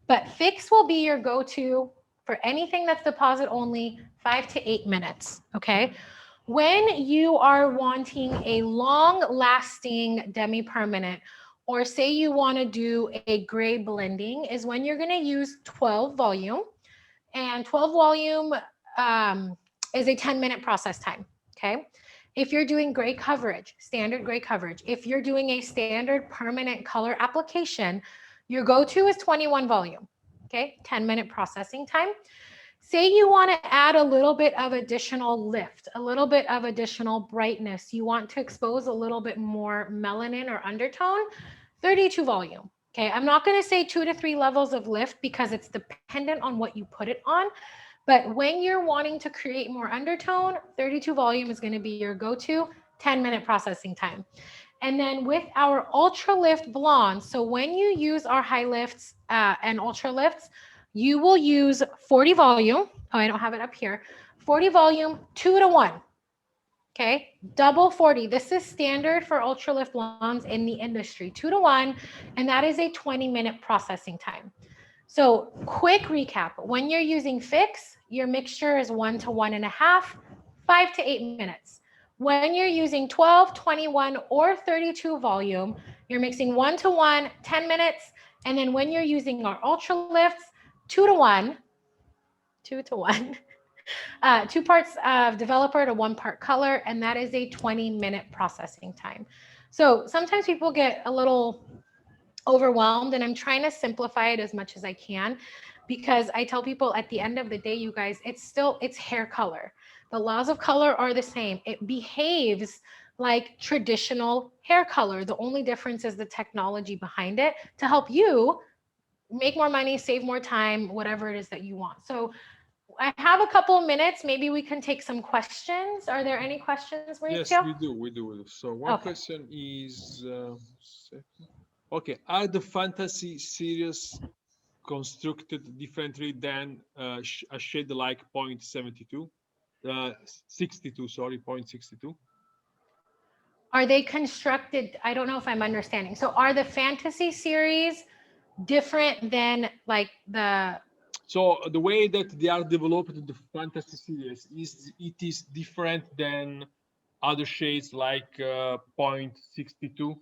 But Fix will be your go-to for anything that's deposit only, 5 to 8 minutes, okay? When you are wanting a long-lasting demi-permanent, or say you want to do a gray blending, is when you're going to use 12 volume. And 12 volume is a 10-minute process time, okay? If you're doing gray coverage, standard gray coverage, if you're doing a standard permanent color application, your go-to is 21 volume, okay? 10-minute processing time. Say you want to add a little bit of additional lift, a little bit of additional brightness. You want to expose a little bit more melanin or undertone, 32 volume. Okay, I'm not going to say 2 to 3 levels of lift because it's dependent on what you put it on. But when you're wanting to create more undertone, 32 volume is going to be your go-to 10-minute processing time. And then with our ultra lift blonde, so when you use our high lifts and ultra lifts, you will use 40 volume. Oh, I don't have it up here. 40 volume, 2 to 1. Okay, double 40. This is standard for ultra lift blondes in the industry, 2 to 1, and that is a 20-minute processing time. So quick recap, when you're using Fix, your mixture is 1 to 1.5, 5 to 8 minutes. When you're using 12, 21, or 32 volume, you're mixing 1 to 1, 10 minutes. And then when you're using our ultra lifts, 2 to 1, 2 to 1, 2 parts of developer to 1 part color, and that is a 20-minute processing time. So sometimes people get a little overwhelmed, and I'm trying to simplify it as much as I can, because I tell people at the end of the day, you guys, it's hair color. The laws of color are the same. It behaves like traditional hair color. The only difference is the technology behind it to help you make more money, save more time, whatever it is that you want. So I have a couple of minutes. Maybe we can take some questions. Are there any questions, Yes, Maurizio? we do. So one Okay. question is, okay, are the fantasy series constructed differently than a shade like 0.72? 62, sorry, 0.62. Are they constructed? I don't know if I'm understanding. So are the fantasy series different than like the So the way that they are developed in the fantasy series is different than other shades like 0.62.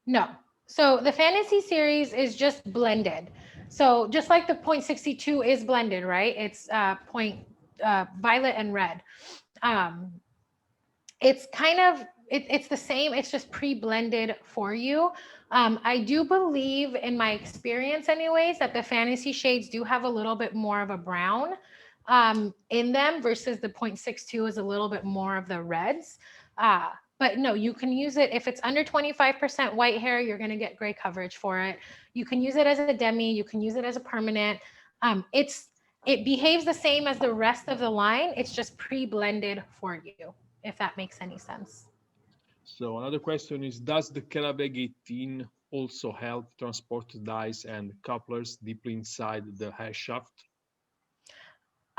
no. So the fantasy series is just blended. So just like the 0.62 is blended, right? It's point violet and red. Um, it's kind of it's the same. It's just pre-blended for you. I do believe, in my experience, anyways, that the fantasy shades do have a little bit more of a brown in them versus the 0.62 is a little bit more of the reds. But no, you can use it if it's under 25% white hair. You're going to get gray coverage for it. You can use it as a demi. You can use it as a permanent. It behaves the same as the rest of the line. It's just pre-blended for you, if that makes any sense. So another question is, does the Megix10 also help transport dyes and couplers deeply inside the hair shaft?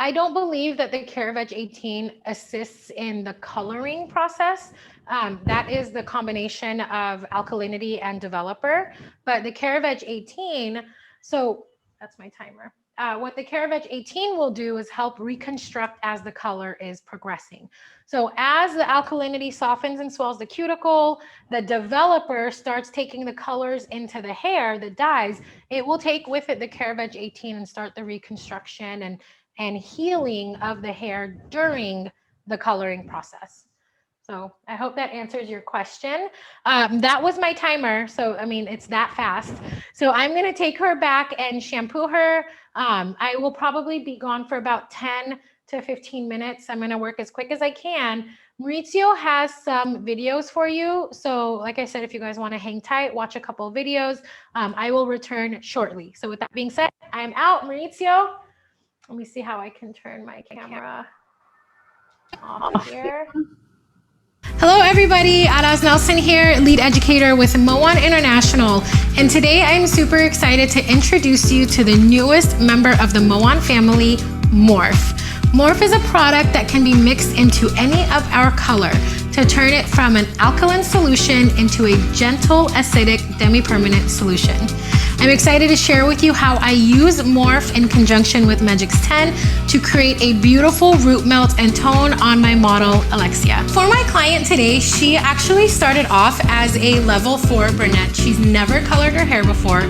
I don't believe that the CareVeg 18 assists in the coloring process. That is the combination of alkalinity and developer. But the CareVeg 18, so that's my timer. What the CareVeg 18 will do is help reconstruct as the color is progressing. So as the alkalinity softens and swells the cuticle, the developer starts taking the colors into the hair, the dyes, it will take with it the CareVeg 18 and start the reconstruction and healing of the hair during the coloring process. So I hope that answers your question. That was my timer. So, I mean, it's that fast. So I'm going to take her back and shampoo her. I will probably be gone for about 10 to 15 minutes. I'm going to work as quick as I can. Maurizio has some videos for you. So like I said, if you guys want to hang tight, watch a couple of videos. I will return shortly. So with that being said, I'm out. Maurizio, let me see how I can turn my camera off here. Hello everybody, Araz Nelson here, lead educator with Moan International. And today I'm super excited to introduce you to the newest member of the Moan family, Morph. Morph is a product that can be mixed into any of our color to turn it from an alkaline solution into a gentle, acidic, demi-permanent solution. I'm excited to share with you how I use Morph in conjunction with Megix10 to create a beautiful root melt and tone on my model, Alexia. For my client today, she actually started off as a level 4 brunette. She's never colored her hair before,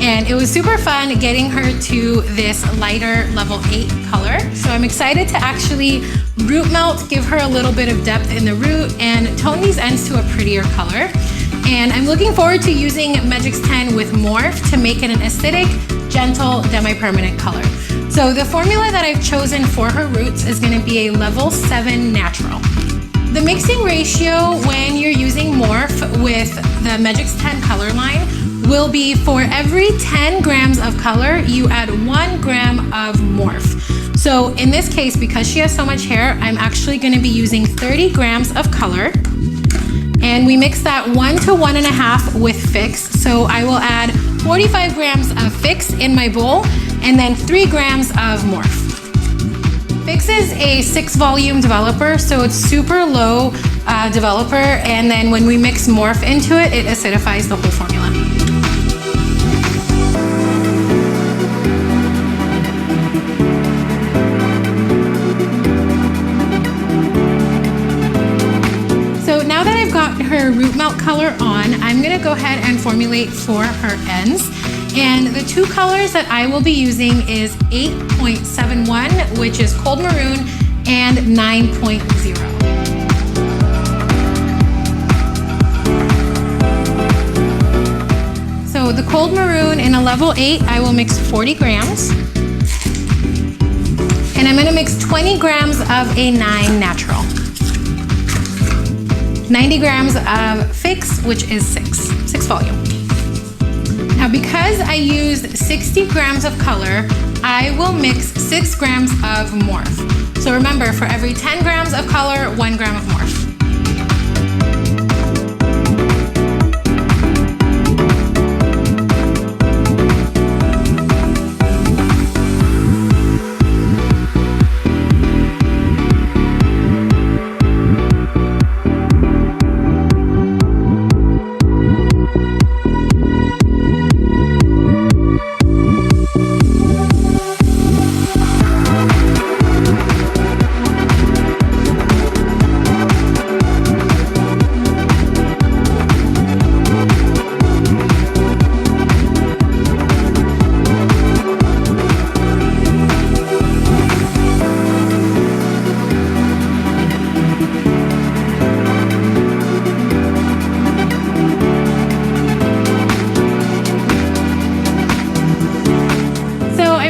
and it was super fun getting her to this lighter level 8 color. So I'm excited to actually root melt, give her a little bit of depth in the root, and tone these ends to a prettier color. And I'm looking forward to using Megix10 with Morph to make it an acidic, gentle, demi-permanent color. So the formula that I've chosen for her roots is going to be a level 7 natural. The mixing ratio when you're using Morph with the Megix10 color line will be for every 10 grams of color, you add 1 gram of Morph. So in this case, because she has so much hair, I'm actually going to be using 30 grams of color. And we mix that 1 to 1.5 with Fix. So I will add 45 grams of Fix in my bowl and then 3 grams of Morph. Fix is a 6 volume developer, so it's super low developer. And then when we mix Morph into it, it acidifies the whole formula. Her root melt color on, I'm going to go ahead and formulate for her ends. And the 2 colors that I will be using is 8.71, which is cold maroon, and 9.0. So the cold maroon in a level 8, I will mix 40 grams. And I'm going to mix 20 grams of a 9 natural. 90 grams of Fix, which is 6 volume. Now, because I used 60 grams of color, I will mix 6 grams of Morph. So remember, for every 10 grams of color, 1 gram of Morph.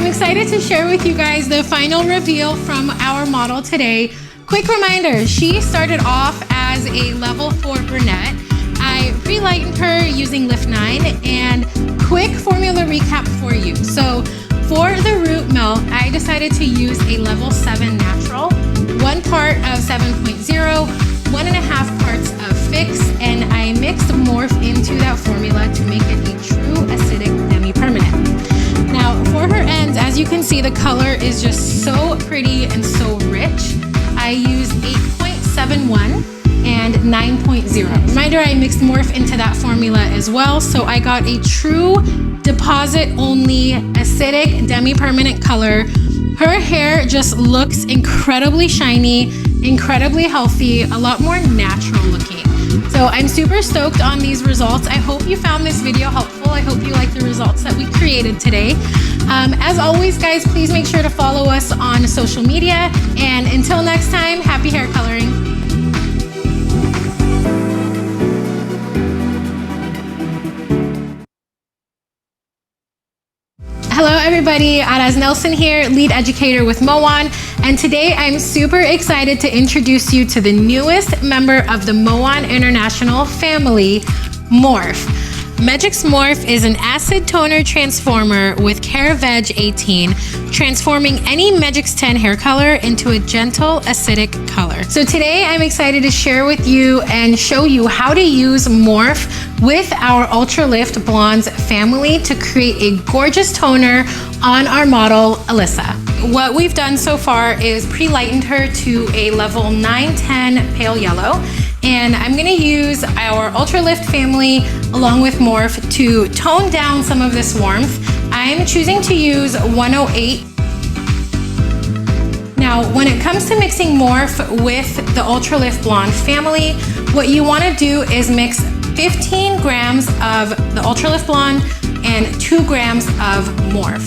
Excited to share with you guys the final reveal from our model today. Quick reminder, she started off as a level 4 brunette. I pre-lightened her using Lift 9, and quick formula recap for you. So for the root melt, I decided to use a level 7 natural, 1 part of 7.0, 1.5 parts of Fix, and I mixed Morph into that formula to make it a true acidic demi-permanent. Now, for her ends, as you can see, the color is just so pretty 7.1 and 9.0. Reminder, I mixed Morph into that formula as well, so I got a true deposit-only acidic demi-permanent color. Her hair just looks incredibly shiny, incredibly healthy, a lot more natural looking. So I'm super stoked on these results. I hope you found this video helpful. I hope you like the results that we created today. As always, guys, please make sure to follow us on social media. And until next time, happy hair coloring. Hello everybody, Araz Nelson here, lead educator with Moan, and today I'm super excited to introduce you to the newest member of the Moan International family, Morph. Megix Morph is an acid toner transformer with Revolutionize, transforming any Megix10 hair color into a gentle acidic color. So today I'm excited to share with you and show you how to use Morph with our Ultra Lift Blondes family to create a gorgeous toner on our model, Alyssa. What we've done so far is pre-lightened her to a level 9-10 pale yellow. And I'm gonna use our Ultra Lift family along with Morph to tone down some of this warmth. I'm choosing to use 108. Now, when it comes to mixing Morph with the Ultra Lift Blonde family, what you wanna do is mix 15 grams of the Ultra Lift Blonde and 2 grams of Morph.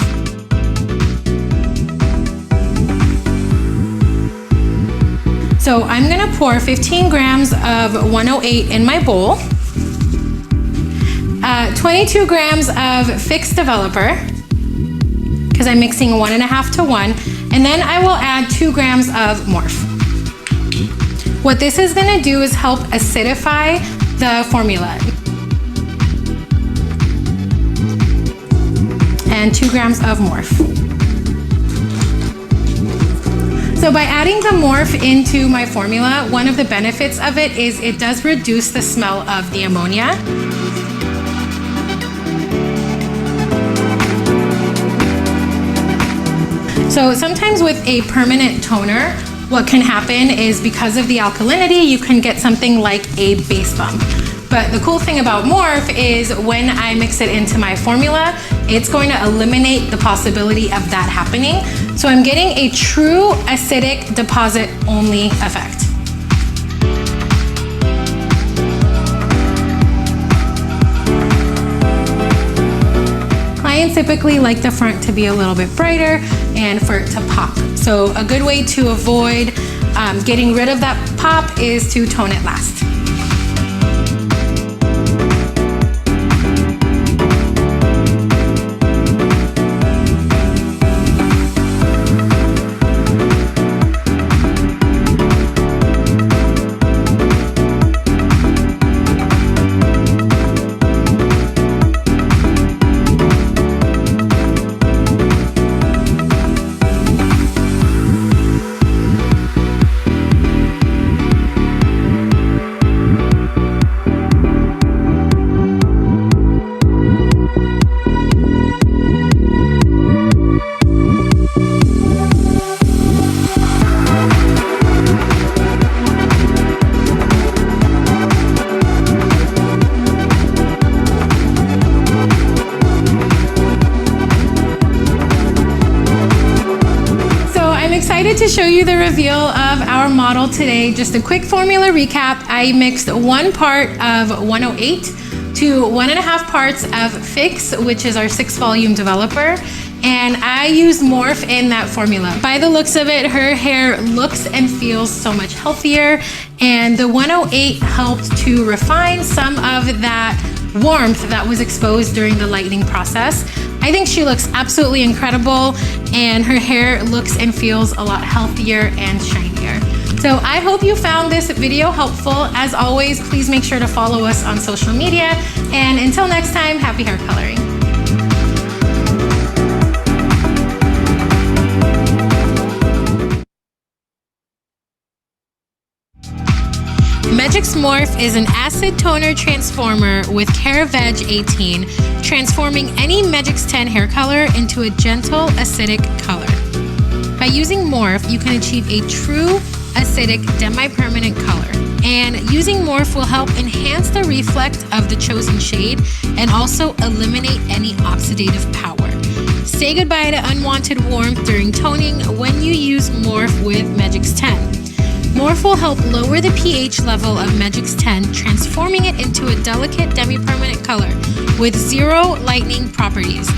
So I'm gonna pour 15 grams of 108 in my bowl, 22 grams of Fix Developer, because I'm mixing 1.5 to 1, and then I will add 2 grams of Morph. What this is gonna do is help acidify the formula. And 2 grams of Morph. So by adding the Morph into my formula, one of the benefits of it is it does reduce the smell of the ammonia. So sometimes with a permanent toner, what can happen is because of the alkalinity, you can get something like a base bump. But the cool thing about Morph is when I mix it into my formula, it's going to eliminate the possibility of that happening. So I'm getting a true acidic deposit only effect. Clients typically like the front to be a little bit brighter and for it to pop. So a good way to avoid getting rid of that pop is to tone it last. Excited to show you the reveal of our model today. Just a quick formula recap. I mixed 1 part of 108 to 1.5 parts of Fix, which is our 6-volume developer, and I used Morph in that formula. By the looks of it, her hair looks and feels so much healthier, and the 108 helped to refine some of that warmth that was exposed during the lightening process. I think she looks absolutely incredible, and her hair looks and feels a lot healthier and shinier. So I hope you found this video helpful. As always, please make sure to follow us on social media, and until next time, happy hair coloring. Megix Morph is an acid toner transformer with Revolutionize, transforming any Megix10 hair color into a gentle acidic color. By using Morph, you can achieve a true acidic demi-permanent color. And using Morph will help enhance the reflect of the chosen shade and also eliminate any oxidative power. Say goodbye to unwanted warmth during toning when you use Morph with Megix10. Morph will help lower the pH level of Megix10, transforming it into a delicate demi-permanent color with zero lightening properties.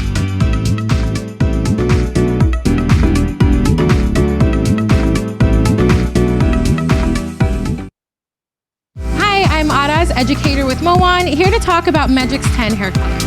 Hi, I'm Araz, educator with Moan, here to talk about Megix10 hair color.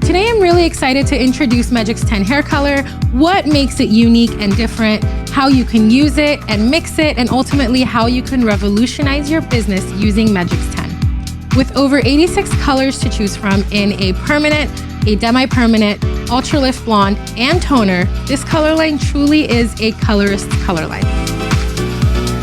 Today I'm really excited to introduce Megix10 hair color, what makes it unique and different, how you can use it and mix it, and ultimately how you can revolutionize your business using Megix10. With over 86 colors to choose from in a permanent, a demi-permanent, ultra lift blonde, and toner, this color line truly is a colorist's color line.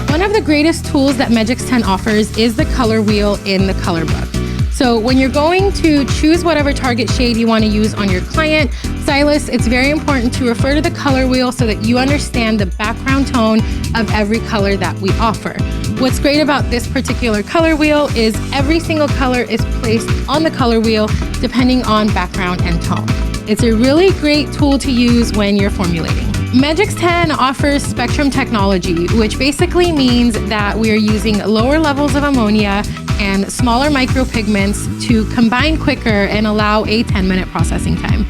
One of the greatest tools that Megix10 offers is the color wheel in the color book. So when you're going to choose whatever target shade you want to use on your client, stylist, it's very important to refer to the color wheel so that you understand the background tone of every color that we offer. What's great about this particular color wheel is every single color is placed on the color wheel depending on background and tone. It's a really great tool to use when you're formulating. Megix10 offers spectrum technology, which basically means that we are using lower levels of ammonia and smaller micropigments to combine quicker and allow a 10-minute processing time.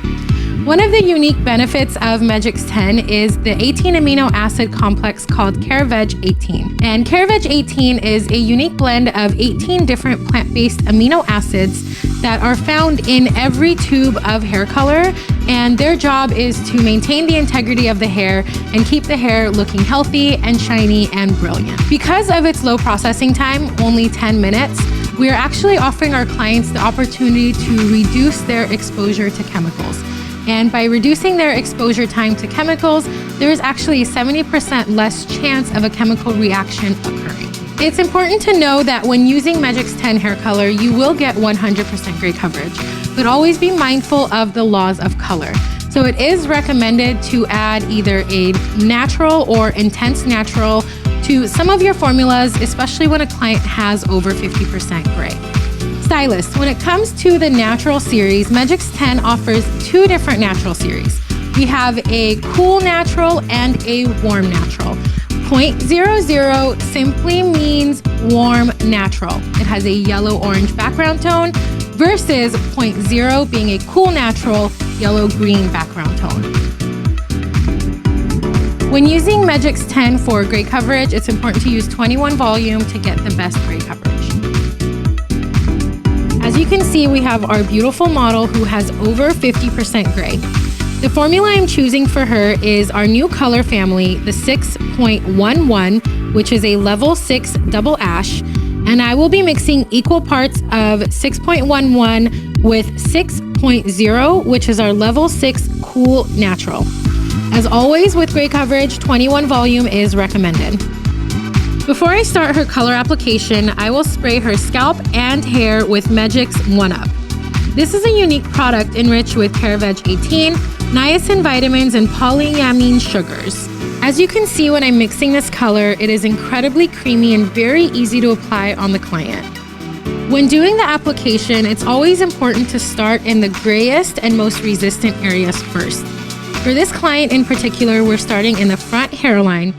One of the unique benefits of Megix10 is the 18 amino acid complex called Megix18. And Megix18 is a unique blend of 18 different plant-based amino acids that are found in every tube of hair color, and their job is to maintain the integrity of the hair and keep the hair looking healthy and shiny and brilliant. Because of its low processing time, only 10 minutes, we are actually offering our clients the opportunity to reduce their exposure to chemicals. And by reducing their exposure time to chemicals, there is actually a 70% less chance of a chemical reaction occurring. It's important to know that when using Megix10 hair color, you will get 100% gray coverage, but always be mindful of the laws of color. So it is recommended to add either a natural or intense natural to some of your formulas, especially when a client has over 50% gray. Stylist, when it comes to the natural series, Megix10 offers two different natural series. We have a cool natural and a warm natural. 0.00 simply means warm natural. It has a yellow-orange background tone versus 0.0 being a cool natural yellow-green background tone. When using Megix10 for gray coverage, it's important to use 21 volume to get the best gray coverage. As you can see, we have our beautiful model who has over 50% gray. The formula I'm choosing for her is our new color family, the 6.11, which is a level 6 double ash, and I will be mixing equal parts of 6.11 with 6.0, which is our level 6 cool natural. As always with gray coverage, 21 volume is recommended. Before I start her color application, I will spray her scalp and hair with Megix 1-Up. This is a unique product enriched with Megix18, niacin vitamins, and polyamine sugars. As you can see when I'm mixing this color, it is incredibly creamy and very easy to apply on the client. When doing the application, it's always important to start in the grayest and most resistant areas first. For this client in particular, we're starting in the front hairline.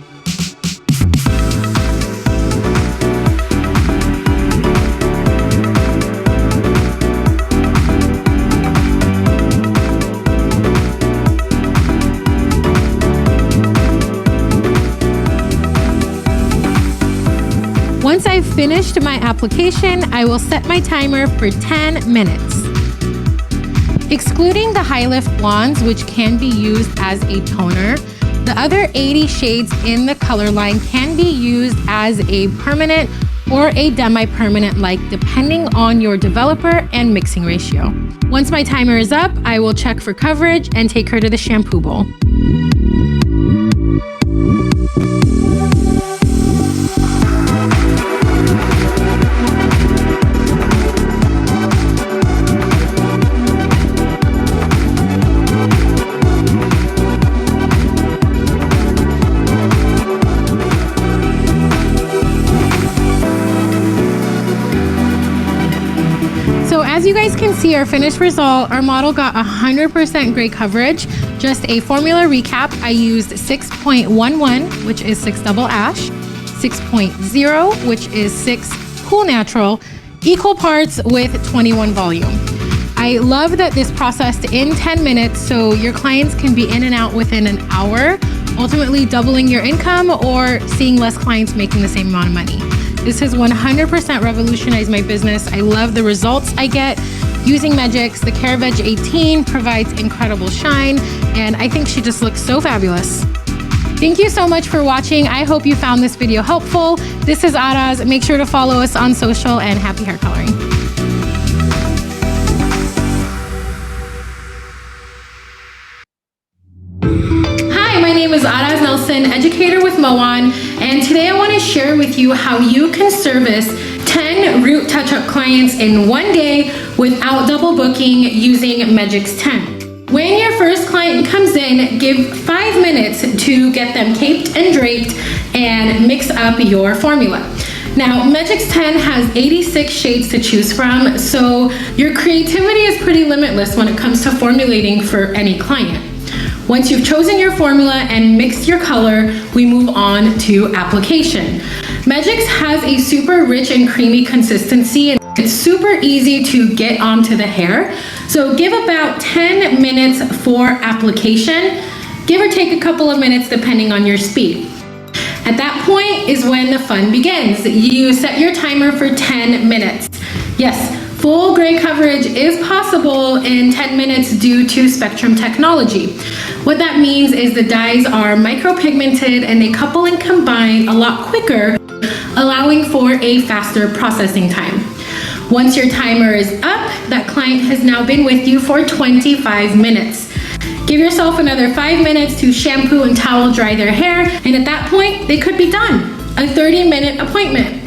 Once I've finished my application, I will set my timer for 10 minutes. Excluding the high lift blondes, which can be used as a toner, the other 80 shades in the color line can be used as a permanent or a demi-permanent light, depending on your developer and mixing ratio. Once my timer is up, I will check for coverage and take her to the shampoo bowl. as you guys can see, our finished result, our model got 100% gray coverage. Just a formula recap, I used 6.11, which is 6 double ash, 6.0, which is 6 cool natural, equal parts with 21 volume. I love that this processed in 10 minutes, so your clients can be in and out within an hour, ultimately doubling your income or seeing less clients making the same amount of money. This has 100% revolutionized my business. I love the results I get using Megix. The Megix10 provides incredible shine, and I think she just looks so fabulous. Thank you so much for watching. I hope you found this video helpful. This is Araz. Make sure to follow us on social, and happy hair coloring. My name is Araz Nelson, educator with Moan, and today I want to share with you how you can service 10 root touch-up clients in one day without double booking using Megix10. When your first client comes in, give 5 minutes to get them caped and draped and mix up your formula. Now, Megix10 has 86 shades to choose from, so your creativity is pretty limitless when it comes to formulating for any client. Once you've chosen your formula and mixed your color, we move on to application. Megix has a super rich and creamy consistency, and it's super easy to get onto the hair. So give about 10 minutes for application, give or take a couple of minutes depending on your speed. At that point is when the fun begins. You set your timer for 10 minutes. Yes, full gray coverage is possible in 10 minutes due to spectrum technology. What that means is the dyes are micropigmented and they couple and combine a lot quicker, allowing for a faster processing time. Once your timer is up, that client has now been with you for 25 minutes. Give yourself another 5 minutes to shampoo and towel dry their hair, and at that point, they could be done. A 30-minute appointment.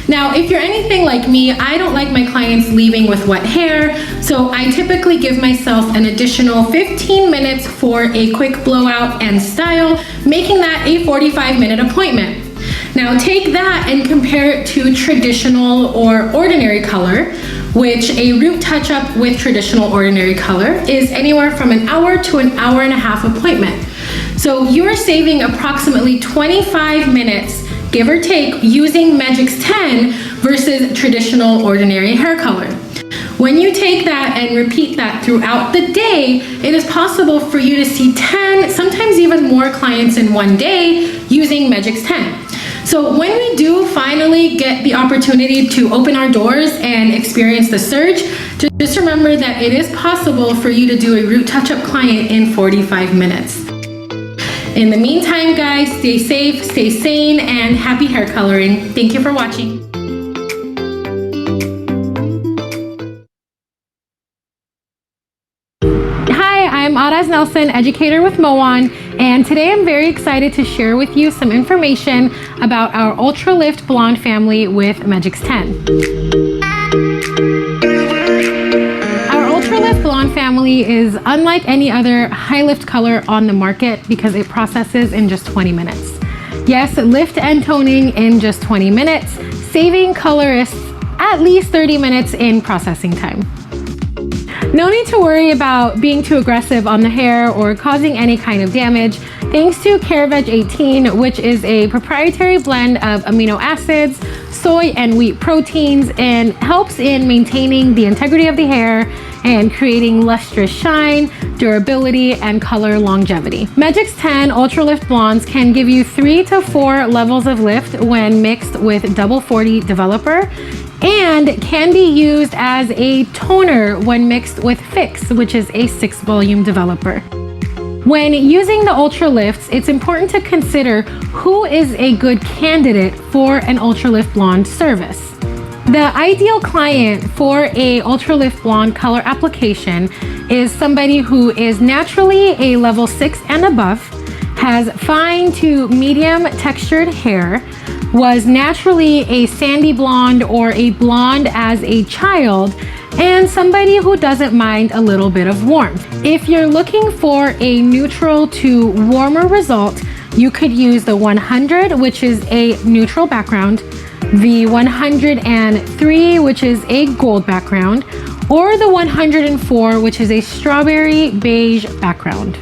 Now, if you're anything like me, I don't like my clients leaving with wet hair, so I typically give myself an additional 15 minutes for a quick blowout and style, making that a 45-minute appointment. Now take that and compare it to traditional or ordinary color, which a root touch-up with traditional ordinary color is anywhere from an hour to an hour and a half appointment. So you're saving approximately 25 minutes, give or take, using Megix10 versus traditional ordinary hair color. When you take that and repeat that throughout the day, it is possible for you to see 10, sometimes even more clients in one day using Megix10. So when we do finally get the opportunity to open our doors and experience the surge, just remember that it is possible for you to do a root touch-up client in 45 minutes. In the meantime, guys, stay safe, stay sane, and happy hair coloring. Thank you for watching. Hi, I'm Araz Nelson, educator with Moan, and today I'm very excited to share with you some information about our Ultra Lift Blonde family with Megix10. Blonde family is unlike any other high lift color on the market because it processes in just 20 minutes. Yes, lift and toning in just 20 minutes, saving colorists at least 30 minutes in processing time. No need to worry about being too aggressive on the hair or causing any kind of damage, thanks to Megix10, which is a proprietary blend of amino acids, soy and wheat proteins, and helps in maintaining the integrity of the hair and creating lustrous shine, durability, and color longevity. Megix10 Ultra Lift Blondes can give you 3 to 4 levels of lift when mixed with Double 40 Developer, and can be used as a toner when mixed with Fix, which is a 6-volume developer. When using the Ultra Lifts, it's important to consider who is a good candidate for an Ultra Lift Blonde service. The ideal client for a Ultra Lift Blonde color application is somebody who is naturally a level 6 and above, has fine to medium textured hair, was naturally a sandy blonde or a blonde as a child, and somebody who doesn't mind a little bit of warmth. If you're looking for a neutral to warmer result, you could use the 100, which is a neutral background, the 103, which is a gold background, or the 104, which is a strawberry beige background.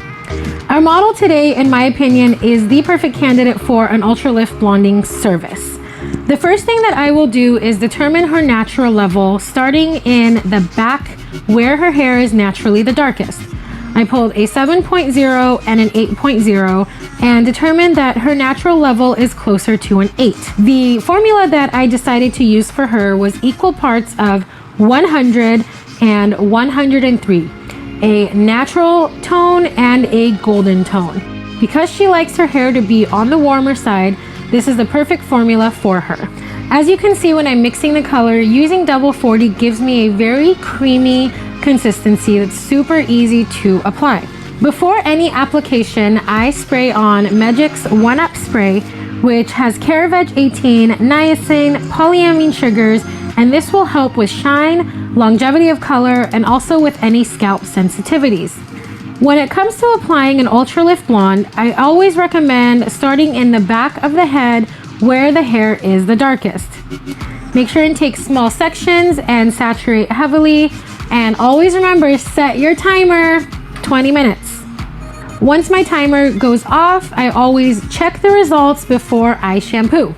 Our model today, in my opinion, is the perfect candidate for an ultra lift blonding service. The first thing that I will do is determine her natural level, starting in the back where her hair is naturally the darkest. I pulled a 7.0 and an 8.0 and determined that her natural level is closer to an 8. The formula that I decided to use for her was equal parts of 100 and 103, a natural tone and a golden tone. Because she likes her hair to be on the warmer side, this is the perfect formula for her. As you can see when I'm mixing the color, using double 40 gives me a very creamy consistency that's super easy to apply. Before any application, I spray on Megix 1-Up Spray, which has Caraveg 18, niacin, polyamine sugars, and this will help with shine, longevity of color, and also with any scalp sensitivities. When it comes to applying an Ultra Lift Blonde, I always recommend starting in the back of the head where the hair is the darkest. Make sure and take small sections and saturate heavily, and always remember, set your timer 20 minutes. Once my timer goes off, I always check the results before I shampoo.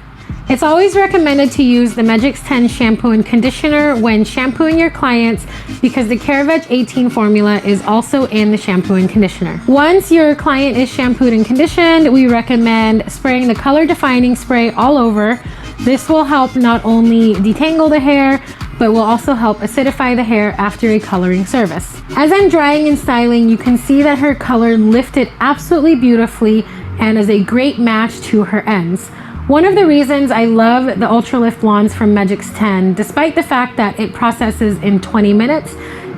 It's always recommended to use the Megix10 shampoo and conditioner when shampooing your clients because the Caraveg 18 formula is also in the shampoo and conditioner. Once your client is shampooed and conditioned, we recommend spraying the color defining spray all over. This will help not only detangle the hair, but will also help acidify the hair after a coloring service. As I'm drying and styling, you can see that her color lifted absolutely beautifully and is a great match to her ends. One of the reasons I love the Ultra Lift Blondes from Megix10, despite the fact that it processes in 20 minutes,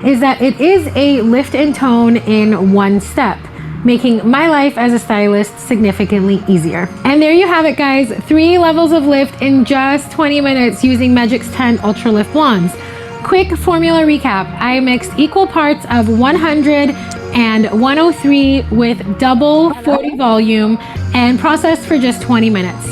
is that it is a lift and tone in one step, making my life as a stylist significantly easier. And there you have it, guys, 3 levels of lift in just 20 minutes using Megix10 Ultra Lift Blondes. Quick formula recap. I mixed equal parts of 100 and 103 with double 40 volume and processed for just 20 minutes.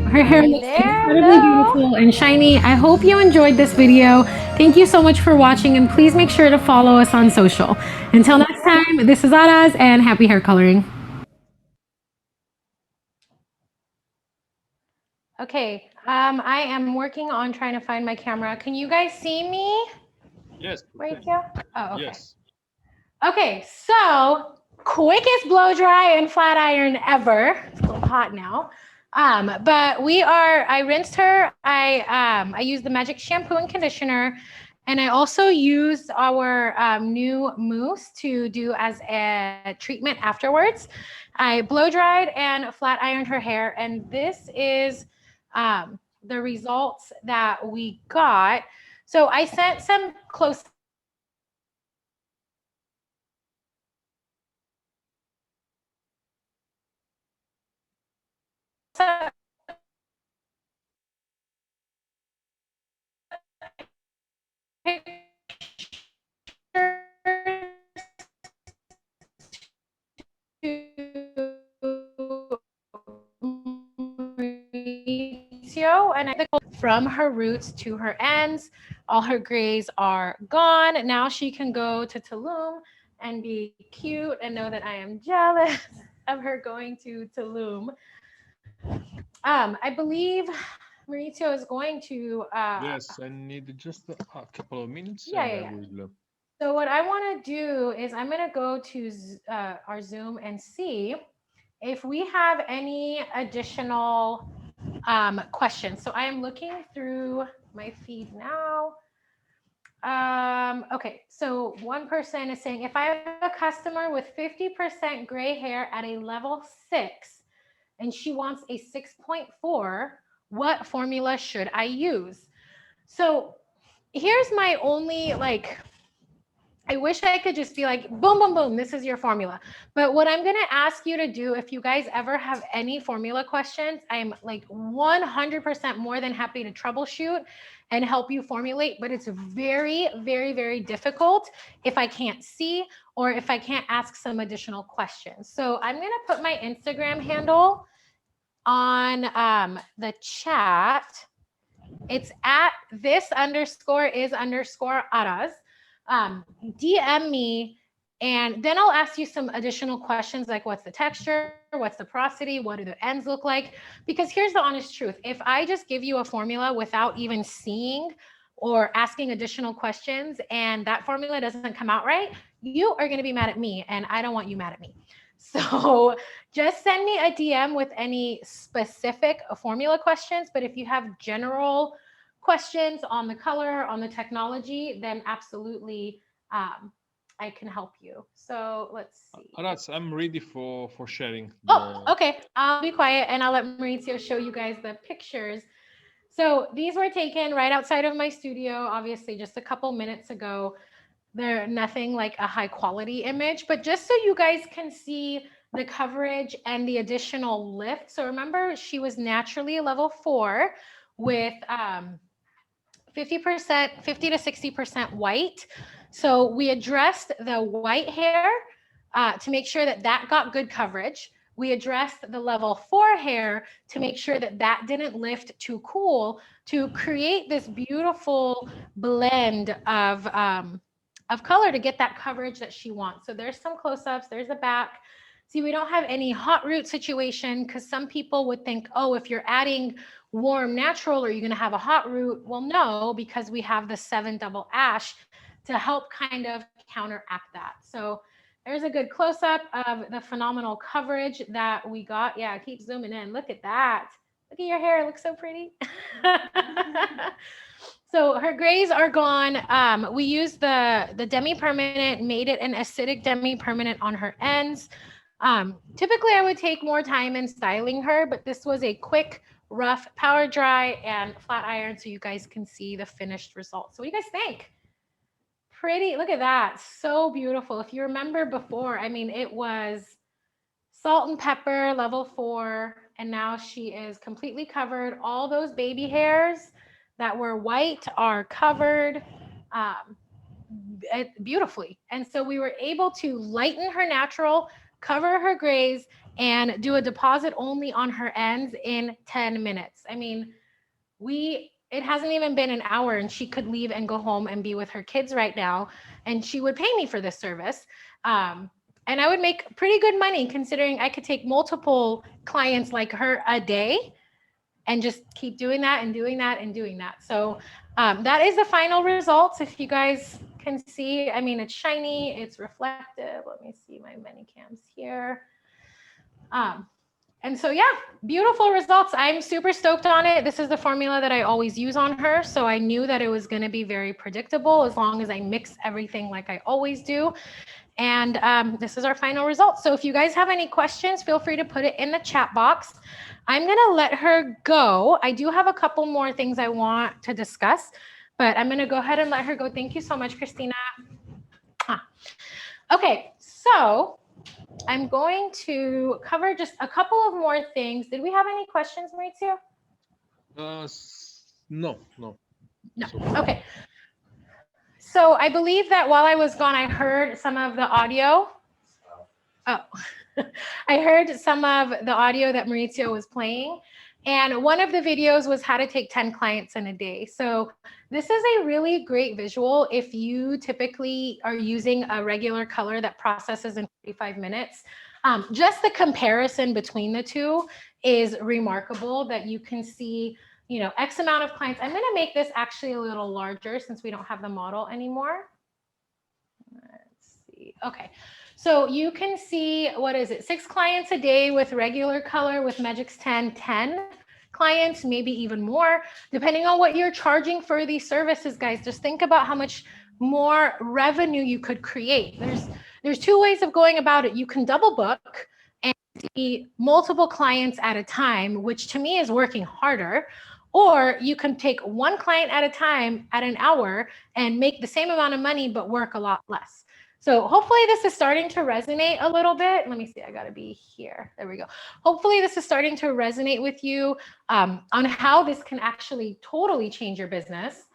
Her hair looks incredibly beautiful and shiny. I hope you enjoyed this video. Thank you so much for watching, and please make sure to follow us on social. Until next time, this is Araz, and happy hair coloring. Okay, I am working on trying to find my camera. Can you guys see me? Yes. Right here? Oh, okay. Yes. Okay, so quickest blow dry and flat iron ever. It's a little hot now. But I rinsed her. I used the Megix shampoo and conditioner, and I also used our new mousse to do as a treatment afterwards. I blow dried and flat ironed her hair, and this is the results that we got. So I sent some close and from her roots to her ends, all her grays are gone. Now she can go to Tulum and be cute and know that I am jealous of her going to Tulum. I believe Mauricio is going to. Yes, I need just a couple of minutes, Yeah, and yeah, I yeah. will. So what I want to do is I'm going to go to our Zoom and see if we have any additional questions. So I am looking through my feed now. Okay, so one person is saying, if I have a customer with 50% gray hair at a level 6 and she wants a 6.4, what formula should I use? So here's my only I wish I could just be like, boom, boom, boom, this is your formula. But what I'm going to ask you to do, if you guys ever have any formula questions, I'm like 100% more than happy to troubleshoot and help you formulate. But it's very, very, very difficult if I can't see or if I can't ask some additional questions. So I'm going to put my Instagram handle on the chat. It's at this_is_Araz. DM me, and then I'll ask you some additional questions like what's the texture, what's the porosity, what do the ends look like? Because here's the honest truth. If I just give you a formula without even seeing or asking additional questions and that formula doesn't come out right, you are going to be mad at me, and I don't want you mad at me. So just send me a DM with any specific formula questions. But if you have general questions on the color, on the technology, then absolutely I can help you. So let's see. Aras, I'm ready for sharing. Oh, okay. I'll be quiet and I'll let Maurizio show you guys the pictures. So these were taken right outside of my studio, obviously just a couple minutes ago. They're nothing like a high quality image, but just so you guys can see the coverage and the additional lift. So remember, she was naturally a level 4 with 50%, 50 to 60% white. So we addressed the white hair to make sure that that got good coverage. We addressed the level 4 hair to make sure that that didn't lift too cool, to create this beautiful blend of color to get that coverage that she wants. So there's some close-ups, there's the back. See, we don't have any hot root situation because some people would think, oh, if you're adding warm natural, are you going to have a hot root? Well, no, because we have the 7 double ash to help kind of counteract that. So there's a good close-up of the phenomenal coverage that we got. Yeah, keep zooming in. Look at that. Look at your hair. It looks so pretty. So her grays are gone. We used the demi-permanent, made it an acidic demi-permanent on her ends. Typically, I would take more time in styling her, but this was a quick, rough, power dry, and flat iron so you guys can see the finished result. So what do you guys think? Pretty, look at that. So beautiful. If you remember before, I mean, it was salt and pepper, level 4, and now she is completely covered. All those baby hairs that were white are covered beautifully. And so we were able to lighten her natural, cover her grays, and do a deposit only on her ends in 10 minutes. I mean, it hasn't even been an hour and she could leave and go home and be with her kids right now. And she would pay me for this service. And I would make pretty good money considering I could take multiple clients like her a day and just keep doing that and doing that and doing that. So that is the final results. If you guys can see, I mean, it's shiny, it's reflective. Let me see my many cams here. And so, yeah, beautiful results. I'm super stoked on it. This is the formula that I always use on her. So I knew that it was going to be very predictable as long as I mix everything like I always do. And this is our final result. So if you guys have any questions, feel free to put it in the chat box. I'm going to let her go. I do have a couple more things I want to discuss, but I'm going to go ahead and let her go. Thank you so much, Christina. Okay, so I'm going to cover just a couple of more things. Did we have any questions, Maurizio? No. Okay. So I believe that while I was gone, I heard some of the audio. Oh, I heard some of the audio that Maurizio was playing. And one of the videos was how to take 10 clients in a day. So this is a really great visual if you typically are using a regular color that processes in 45 minutes. Just the comparison between the two is remarkable that you can see, you know, X amount of clients. I'm going to make this actually a little larger since we don't have the model anymore. Let's see. Okay. So you can see, what is it? 6 clients a day with regular color with Megix10, 10 clients, maybe even more, depending on what you're charging for these services, guys. Just think about how much more revenue you could create. There's 2 ways of going about it. You can double book and see multiple clients at a time, which to me is working harder. Or you can take 1 client at a time at an hour and make the same amount of money, but work a lot less. So hopefully this is starting to resonate a little bit. Let me see, I gotta be here. There we go. Hopefully this is starting to resonate with you on how this can actually totally change your business.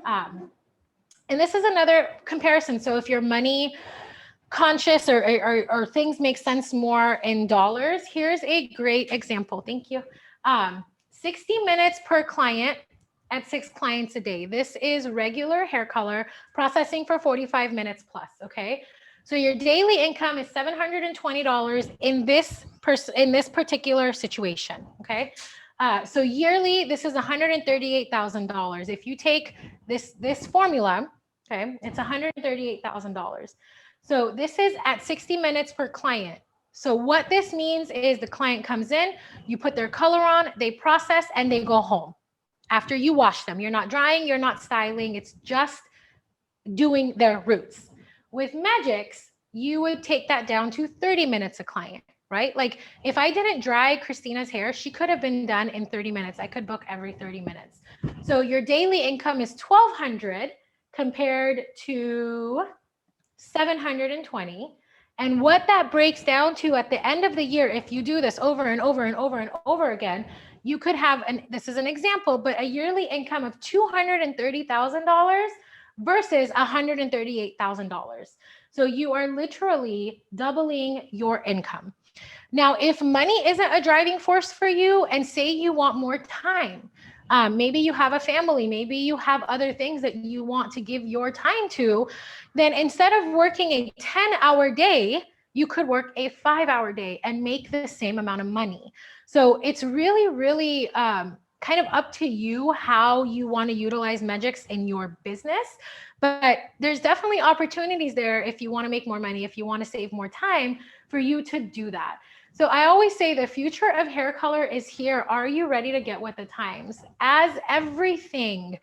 And this is another comparison. So if you're money conscious or things make sense more in dollars, here's a great example. Thank you. 60 minutes per client at 6 clients a day. This is regular hair color processing for 45 minutes plus, okay? So your daily income is $720 in this particular situation, okay? So yearly, this is $138,000. If you take this formula, okay, it's $138,000. So this is at 60 minutes per client. So what this means is the client comes in, you put their color on, they process, and they go home after you wash them. You're not drying, you're not styling, it's just doing their roots. With Megix, you would take that down to 30 minutes a client, right? Like if I didn't dry Christina's hair, she could have been done in 30 minutes. I could book every 30 minutes. So your daily income is 1,200 compared to 720. And what that breaks down to at the end of the year, if you do this over and over and over and over again, you could have, and this is an example, but a yearly income of $230,000 versus $138,000. So you are literally doubling your income. Now, if money isn't a driving force for you, and say you want more time, maybe you have a family, maybe you have other things that you want to give your time to, then instead of working a 10-hour day, you could work a 5-hour day and make the same amount of money. So it's really, really kind of up to you how you want to utilize Megix in your business. But there's definitely opportunities there if you want to make more money, if you want to save more time for you to do that. So I always say the future of hair color is here. Are you ready to get with the times? As everything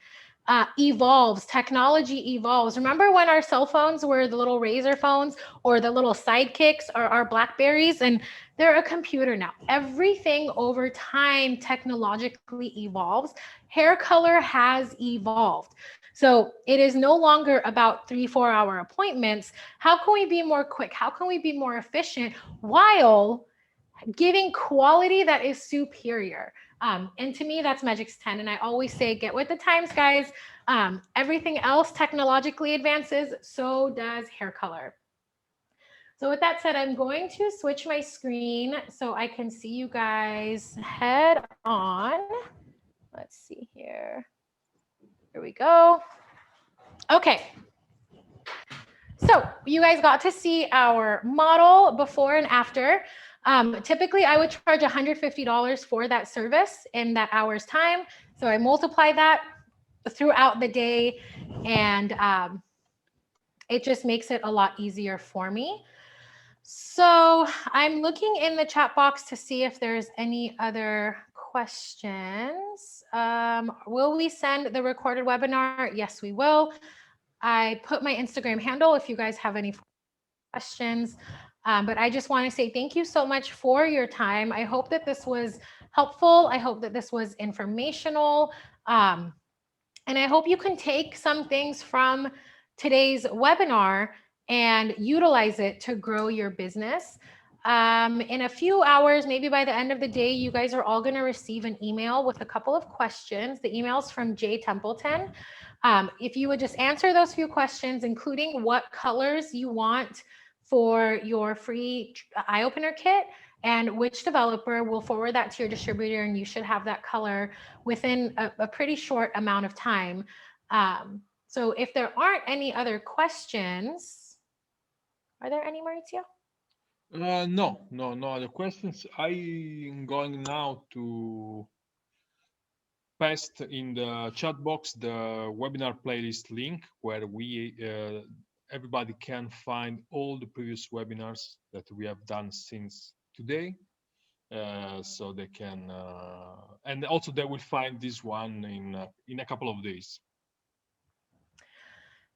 evolves, technology evolves. Remember when our cell phones were the little Razor phones or the little sidekicks or our Blackberries, and they're a computer now. Everything over time technologically evolves. Hair color has evolved. So it is no longer about 3-4 hour appointments. How can we be more quick? How can we be more efficient while giving quality that is superior? And to me, that's Megix10. And I always say, get with the times, guys. Everything else technologically advances, so does hair color. So with that said, I'm going to switch my screen so I can see you guys head on. Let's see here. Here we go. Okay. So you guys got to see our model before and after. Typically, I would charge $150 for that service in that hour's time. So I multiply that throughout the day, and it just makes it a lot easier for me. So I'm looking in the chat box to see if there's any other questions. Will we send the recorded webinar? Yes, we will. I put my Instagram handle if you guys have any questions. But I just want to say thank you so much for your time. I hope that this was helpful. I hope that this was informational. And I hope you can take some things from today's webinar and utilize it to grow your business. In a few hours, maybe by the end of the day, you guys are all going to receive an email with a couple of questions. The email's from Jay Templeton. If you would just answer those few questions, including what colors you want for your free eye opener kit and which developer, will forward that to your distributor, and you should have that color within a pretty short amount of time. So if there aren't any other questions, are there any, Maurizio? No other questions. I'm going now to paste in the chat box the webinar playlist link where we everybody can find all the previous webinars that we have done since today. So they can, and also they will find this one in a couple of days.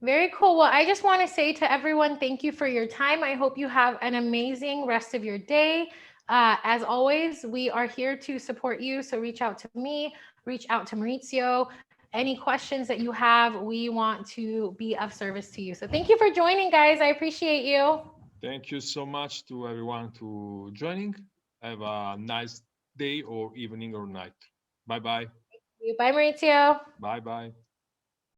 Very cool. Well, I just want to say to everyone, thank you for your time. I hope you have an amazing rest of your day. As always, we are here to support you. So reach out to me, reach out to Maurizio. Any questions that you have, we want to be of service to you. So thank you for joining, guys. I appreciate you. Thank you so much to everyone to joining. Have a nice day or evening or night. Bye-bye. Bye, Maurizio. Bye-bye.